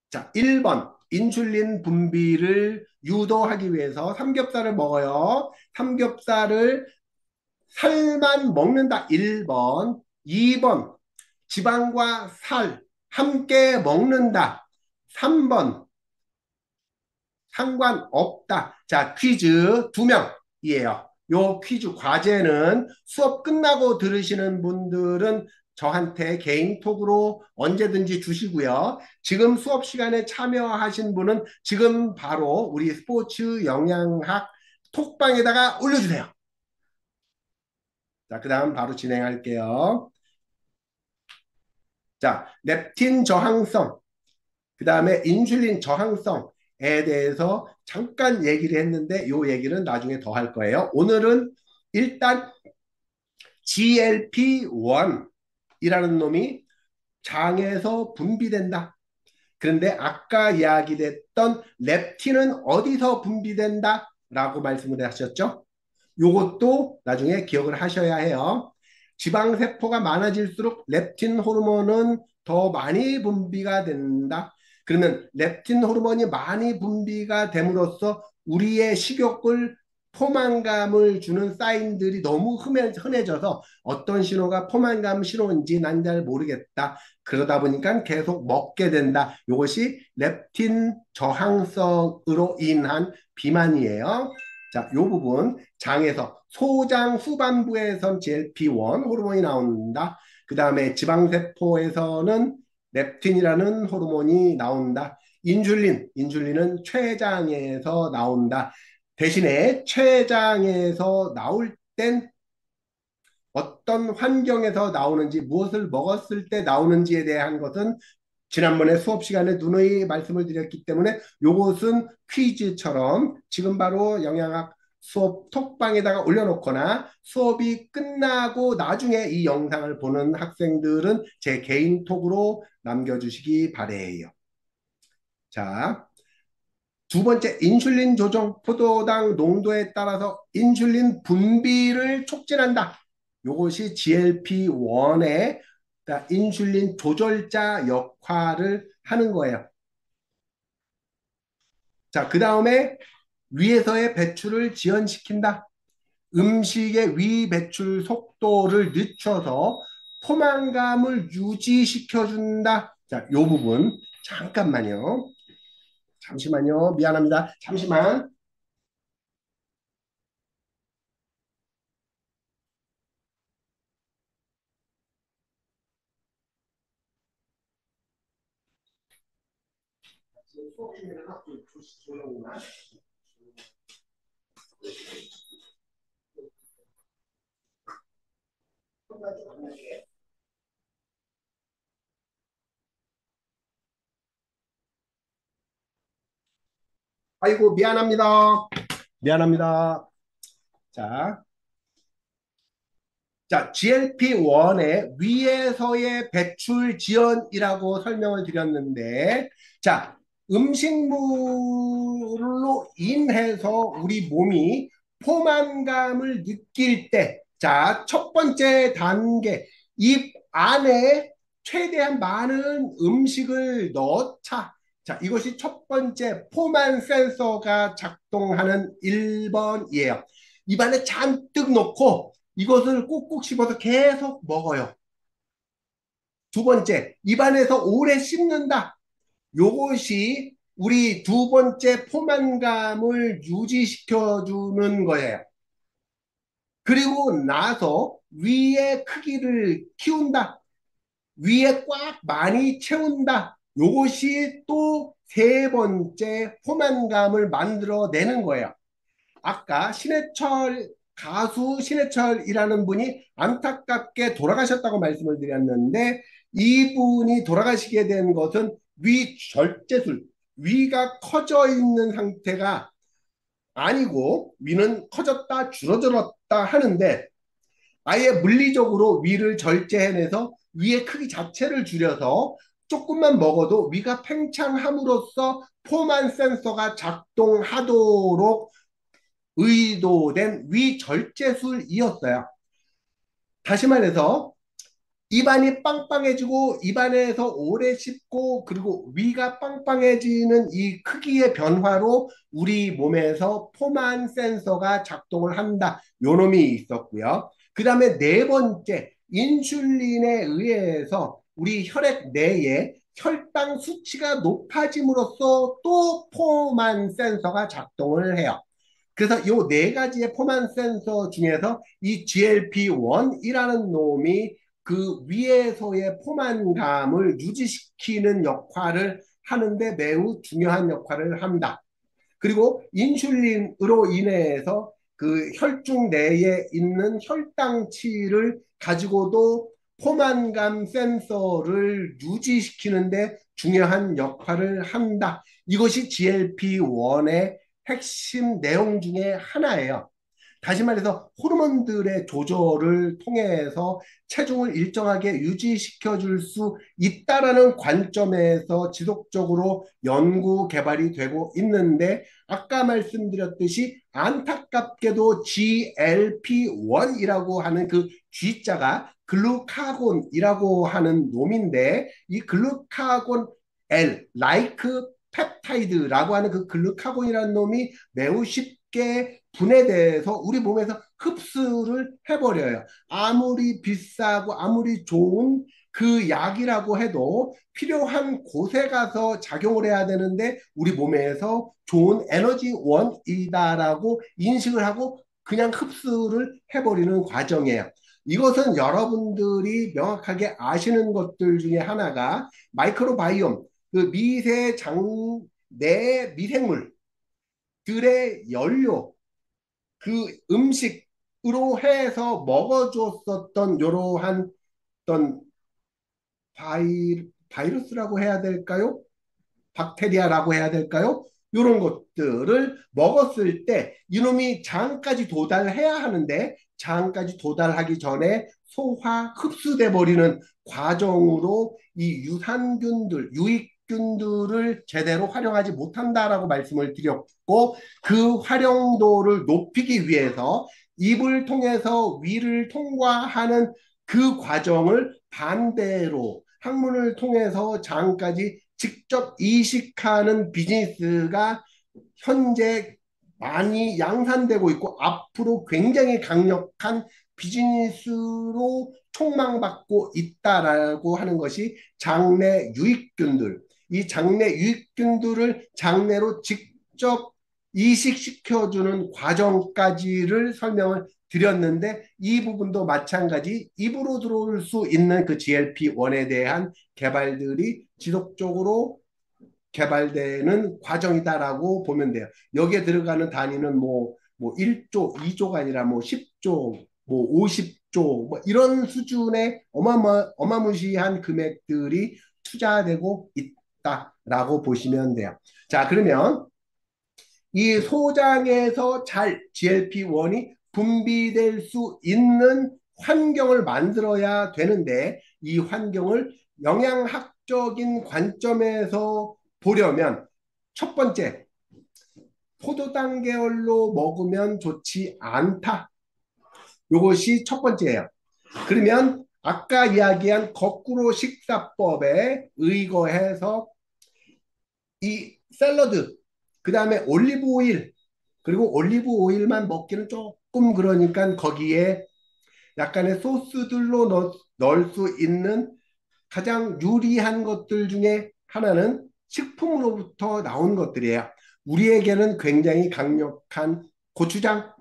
Speaker 1: 자, 1번 인슐린 분비를 유도하기 위해서 삼겹살을 먹어요. 삼겹살을 살만 먹는다. 1번. 2번 지방과 살 함께 먹는다. 3번 상관없다. 자, 퀴즈 2명이에요. 요 퀴즈 과제는 수업 끝나고 들으시는 분들은 저한테 개인톡으로 언제든지 주시고요. 지금 수업 시간에 참여하신 분은 지금 바로 우리 스포츠 영양학 톡방에다가 올려주세요. 자, 그 다음 바로 진행할게요. 자, 렙틴 저항성, 그 다음에 인슐린 저항성에 대해서 잠깐 얘기를 했는데 요 얘기는 나중에 더 할 거예요. 오늘은 일단 GLP-1이라는 놈이 장에서 분비된다. 그런데 아까 이야기됐던 렙틴은 어디서 분비된다? 라고 말씀을 하셨죠? 요것도 나중에 기억을 하셔야 해요. 지방세포가 많아질수록 렙틴 호르몬은 더 많이 분비가 된다. 그러면 렙틴 호르몬이 많이 분비가 됨으로써 우리의 식욕을 포만감을 주는 사인들이 너무 흔해져서 어떤 신호가 포만감 신호인지 난 잘 모르겠다. 그러다 보니까 계속 먹게 된다. 이것이 렙틴 저항성으로 인한 비만이에요. 자, 요 부분 장에서 소장 후반부에선 GLP-1 호르몬이 나온다. 그 다음에 지방세포에서는 렙틴이라는 호르몬이 나온다. 인슐린은 췌장에서 나온다. 대신에 췌장에서 나올 땐 어떤 환경에서 나오는지, 무엇을 먹었을 때 나오는지에 대한 것은 지난번에 수업 시간에 누누이 말씀을 드렸기 때문에 요것은 퀴즈처럼 지금 바로 영양학 수업 톡방에다가 올려놓거나 수업이 끝나고 나중에 이 영상을 보는 학생들은 제 개인 톡으로 남겨주시기 바래요. 자, 두 번째 인슐린 조정, 포도당 농도에 따라서 인슐린 분비를 촉진한다. 요것이 GLP-1의 인슐린 조절자 역할을 하는 거예요. 자, 그 다음에 위에서의 배출을 지연시킨다. 음식의 위 배출 속도를 늦춰서 포만감을 유지시켜준다. 자, 요 부분 잠깐만요. 잠시만요. 미안합니다. 잠시만. 아이고, 미안합니다. 미안합니다. 자, 자, GLP-1의 위에서의 배출 지연이라고 설명을 드렸는데, 자, 음식물로 인해서 우리 몸이 포만감을 느낄 때, 자, 첫 번째 단계. 입 안에 최대한 많은 음식을 넣자. 자, 이것이 첫 번째 포만 센서가 작동하는 1번이에요. 입안에 잔뜩 넣고 이것을 꾹꾹 씹어서 계속 먹어요. 두 번째, 입안에서 오래 씹는다. 요것이 우리 두 번째 포만감을 유지시켜주는 거예요. 그리고 나서 위의 크기를 키운다. 위에 꽉 많이 채운다. 요것이 또 세 번째 포만감을 만들어내는 거예요. 아까 가수 신해철이라는 분이 안타깝게 돌아가셨다고 말씀을 드렸는데 이분이 돌아가시게 된 것은 위절제술, 위가 커져 있는 상태가 아니고 위는 커졌다 줄어들었다 하는데 아예 물리적으로 위를 절제해내서 위의 크기 자체를 줄여서 조금만 먹어도 위가 팽창함으로써 포만 센서가 작동하도록 의도된 위절제술이었어요. 다시 말해서 입안이 빵빵해지고 입안에서 오래 씹고 그리고 위가 빵빵해지는 이 크기의 변화로 우리 몸에서 포만 센서가 작동을 한다. 요 놈이 있었고요. 그 다음에 네 번째, 인슐린에 의해서 우리 혈액 내에 혈당 수치가 높아짐으로써 또 포만 센서가 작동을 해요. 그래서 이 네 가지의 포만 센서 중에서 이 GLP-1이라는 놈이 그 위에서의 포만감을 유지시키는 역할을 하는데 매우 중요한 역할을 합니다. 그리고 인슐린으로 인해서 그 혈중 내에 있는 혈당치를 가지고도 포만감 센서를 유지시키는데 중요한 역할을 한다. 이것이 GLP-1의 핵심 내용 중에 하나예요. 다시 말해서 호르몬들의 조절을 통해서 체중을 일정하게 유지시켜 줄 수 있다라는 관점에서 지속적으로 연구 개발이 되고 있는데 아까 말씀드렸듯이 안타깝게도 GLP-1이라고 하는 그 G자가 글루카곤이라고 하는 놈인데 이 글루카곤 L, like 펩타이드라고 하는 그 글루카곤이라는 놈이 매우 쉽게 분해돼서 우리 몸에서 흡수를 해버려요. 아무리 비싸고 아무리 좋은 그 약이라고 해도 필요한 곳에 가서 작용을 해야 되는데 우리 몸에서 좋은 에너지 원이다라고 인식을 하고 그냥 흡수를 해버리는 과정이에요. 이것은 여러분들이 명확하게 아시는 것들 중에 하나가 마이크로바이옴, 그 내 미생물들의 연료, 그 음식으로 해서 먹어줬었던 이러한 어떤 바이러스라고 해야 될까요? 박테리아라고 해야 될까요? 이런 것들을 먹었을 때 이놈이 장까지 도달해야 하는데 장까지 도달하기 전에 소화 흡수돼 버리는 과정으로 이 유익균들을 제대로 활용하지 못한다라고 말씀을 드렸고 그 활용도를 높이기 위해서 입을 통해서 위를 통과하는 그 과정을 반대로 항문을 통해서 장까지 직접 이식하는 비즈니스가 현재 많이 양산되고 있고 앞으로 굉장히 강력한 비즈니스로 촉망받고 있다라고 하는 것이 장내 유익균들. 이 장내 유익균들을 장내로 직접 이식시켜주는 과정까지를 설명을 드렸는데 이 부분도 마찬가지 입으로 들어올 수 있는 그 GLP-1에 대한 개발들이 지속적으로 개발되는 과정이다라고 보면 돼요. 여기에 들어가는 단위는 뭐 1조, 2조가 아니라 뭐 10조, 뭐 50조, 뭐 이런 수준의 어마무시한 금액들이 투자되고 있다라고 보시면 돼요. 자, 그러면 이 소장에서 잘 GLP-1이 분비될 수 있는 환경을 만들어야 되는데 이 환경을 영양학적인 관점에서 보려면 첫 번째, 포도당 계열로 먹으면 좋지 않다. 요것이 첫 번째예요. 그러면 아까 이야기한 거꾸로 식사법에 의거해서 이 샐러드, 그 다음에 올리브 오일, 그리고 올리브 오일만 먹기는 조금 그러니까 거기에 약간의 소스들로 넣을 수 있는 가장 유리한 것들 중에 하나는 식품으로부터 나온 것들이에요. 우리에게는 굉장히 강력한 고추장,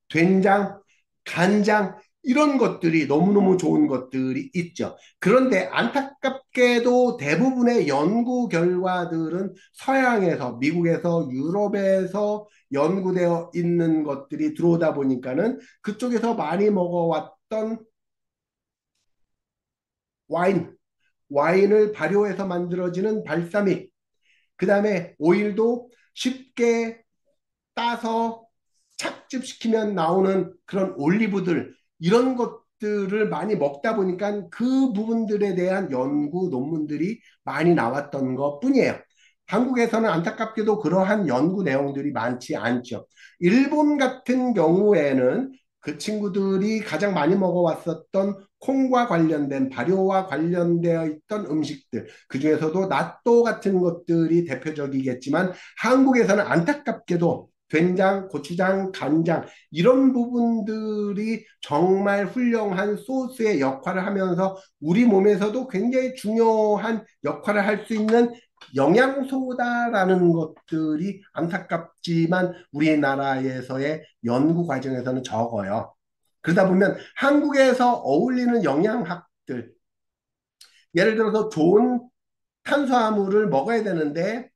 Speaker 1: 된장, 간장 이런 것들이 너무너무 좋은 것들이 있죠. 그런데 안타깝게도 대부분의 연구 결과들은 서양에서, 미국에서, 유럽에서 연구되어 있는 것들이 들어오다 보니까는 그쪽에서 많이 먹어왔던 와인, 와인을 발효해서 만들어지는 발사믹, 그 다음에 오일도 쉽게 따서 착즙시키면 나오는 그런 올리브들, 이런 것들을 많이 먹다 보니까 그 부분들에 대한 연구 논문들이 많이 나왔던 것 뿐이에요. 한국에서는 안타깝게도 그러한 연구 내용들이 많지 않죠. 일본 같은 경우에는 그 친구들이 가장 많이 먹어왔었던 콩과 관련된 발효와 관련되어 있던 음식들, 그 중에서도 나또 같은 것들이 대표적이겠지만 한국에서는 안타깝게도 된장, 고추장, 간장 이런 부분들이 정말 훌륭한 소스의 역할을 하면서 우리 몸에서도 굉장히 중요한 역할을 할 수 있는 영양소다라는 것들이 안타깝지만 우리나라에서의 연구 과정에서는 적어요. 그러다 보면 한국에서 어울리는 영양학들, 예를 들어서 좋은 탄수화물을 먹어야 되는데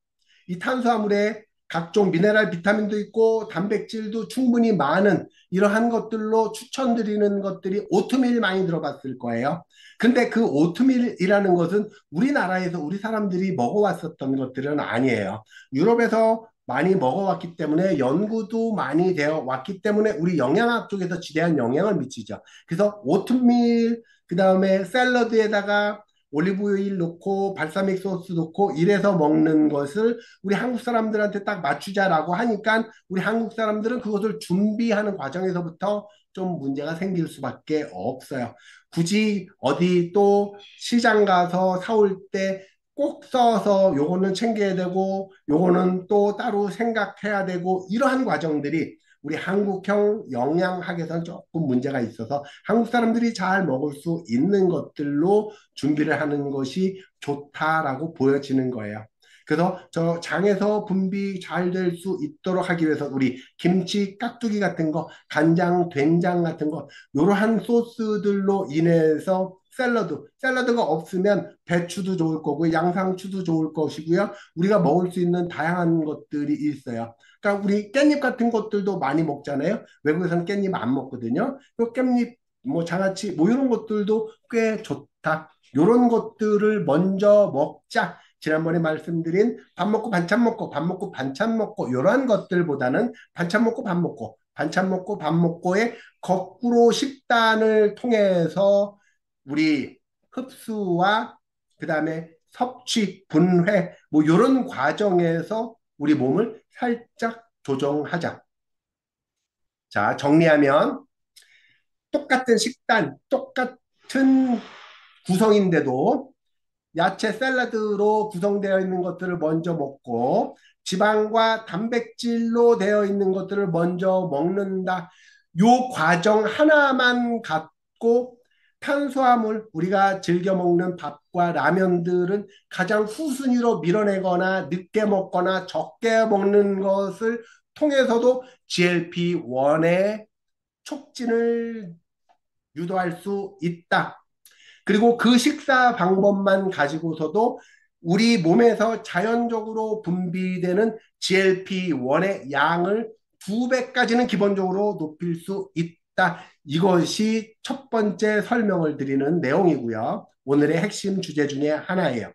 Speaker 1: 이 탄수화물에 각종 미네랄 비타민도 있고 단백질도 충분히 많은 이러한 것들로 추천드리는 것들이 오트밀 많이 들어봤을 거예요. 근데 그 오트밀이라는 것은 우리나라에서 우리 사람들이 먹어왔었던 것들은 아니에요. 유럽에서 많이 먹어왔기 때문에 연구도 많이 되어 왔기 때문에 우리 영양학 쪽에서 지대한 영향을 미치죠. 그래서 오트밀, 그 다음에 샐러드에다가 올리브 오일 넣고 발사믹 소스 넣고 이래서 먹는 것을 우리 한국 사람들한테 딱 맞추자라고 하니까 우리 한국 사람들은 그것을 준비하는 과정에서부터 좀 문제가 생길 수밖에 없어요. 굳이 어디 또 시장 가서 사올 때 꼭 써서 요거는 챙겨야 되고 요거는 또 따로 생각해야 되고 이러한 과정들이 우리 한국형 영양학에서는 조금 문제가 있어서 한국 사람들이 잘 먹을 수 있는 것들로 준비를 하는 것이 좋다라고 보여지는 거예요. 그래서 저 장에서 분비 잘 될 수 있도록 하기 위해서 우리 김치, 깍두기 같은 거, 간장, 된장 같은 거, 이러한 소스들로 인해서 샐러드가 없으면 배추도 좋을 거고 양상추도 좋을 것이고요. 우리가 먹을 수 있는 다양한 것들이 있어요. 그러니까 우리 깻잎 같은 것들도 많이 먹잖아요. 외국에서는 깻잎 안 먹거든요. 그 깻잎, 뭐 장아찌, 뭐 이런 것들도 꽤 좋다. 이런 것들을 먼저 먹자. 지난번에 말씀드린 밥 먹고 반찬 먹고 밥 먹고 반찬 먹고 이러한 것들보다는 반찬 먹고 밥 먹고 반찬 먹고 밥 먹고의 거꾸로 식단을 통해서 우리 흡수와 그다음에 섭취, 분해 뭐 이런 과정에서 우리 몸을 살짝 조정하자. 자, 정리하면 똑같은 식단, 똑같은 구성인데도 야채 샐러드로 구성되어 있는 것들을 먼저 먹고 지방과 단백질로 되어 있는 것들을 먼저 먹는다. 요 과정 하나만 갖고 탄수화물, 우리가 즐겨 먹는 밥과 라면들은 가장 후순위로 밀어내거나 늦게 먹거나 적게 먹는 것을 통해서도 GLP-1의 촉진을 유도할 수 있다. 그리고 그 식사 방법만 가지고서도 우리 몸에서 자연적으로 분비되는 GLP-1의 양을 2배까지는 기본적으로 높일 수 있다. 이것이 첫 번째 설명을 드리는 내용이고요. 오늘의 핵심 주제 중에 하나예요.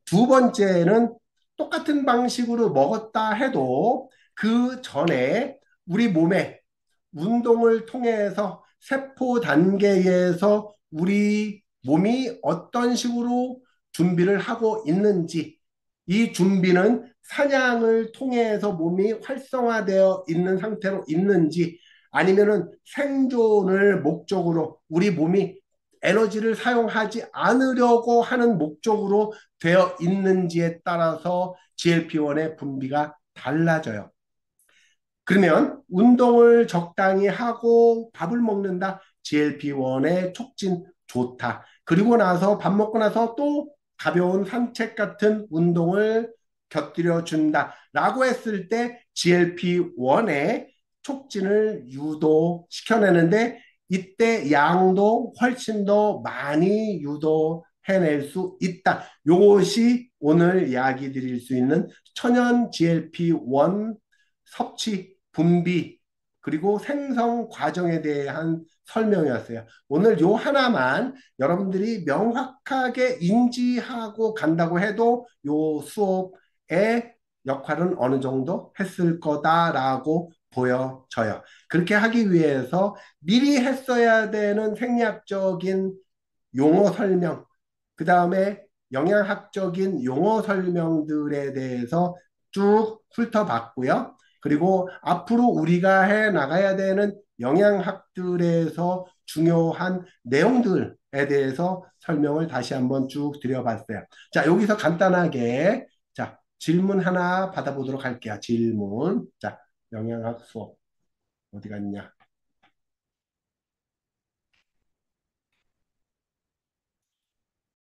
Speaker 1: 두 번째는 똑같은 방식으로 먹었다 해도 그 전에 우리 몸에 운동을 통해서 세포 단계에서 우리 몸이 어떤 식으로 준비를 하고 있는지, 이 준비는 사냥을 통해서 몸이 활성화되어 있는 상태로 있는지, 아니면은 생존을 목적으로 우리 몸이 에너지를 사용하지 않으려고 하는 목적으로 되어 있는지에 따라서 GLP-1의 분비가 달라져요. 그러면 운동을 적당히 하고 밥을 먹는다. GLP-1의 촉진 좋다. 그리고 나서 밥 먹고 나서 또 가벼운 산책 같은 운동을 곁들여 준다. 라고 했을 때 GLP-1의 촉진을 유도시켜내는데 이때 양도 훨씬 더 많이 유도해낼 수 있다. 요것이 오늘 이야기 드릴 수 있는 천연 GLP-1 섭취, 분비, 그리고 생성 과정에 대한 설명이었어요. 오늘 요 하나만 여러분들이 명확하게 인지하고 간다고 해도 요 수업의 역할은 어느 정도 했을 거다라고 보여져요. 그렇게 하기 위해서 미리 했어야 되는 생리학적인 용어 설명, 그 다음에 영양학적인 용어 설명들에 대해서 쭉 훑어봤고요. 그리고 앞으로 우리가 해 나가야 되는 영양학들에서 중요한 내용들에 대해서 설명을 다시 한번 쭉 드려봤어요. 자, 여기서 간단하게 자, 질문 하나 받아보도록 할게요. 질문. 자, 영양학 수업 어디 갔냐?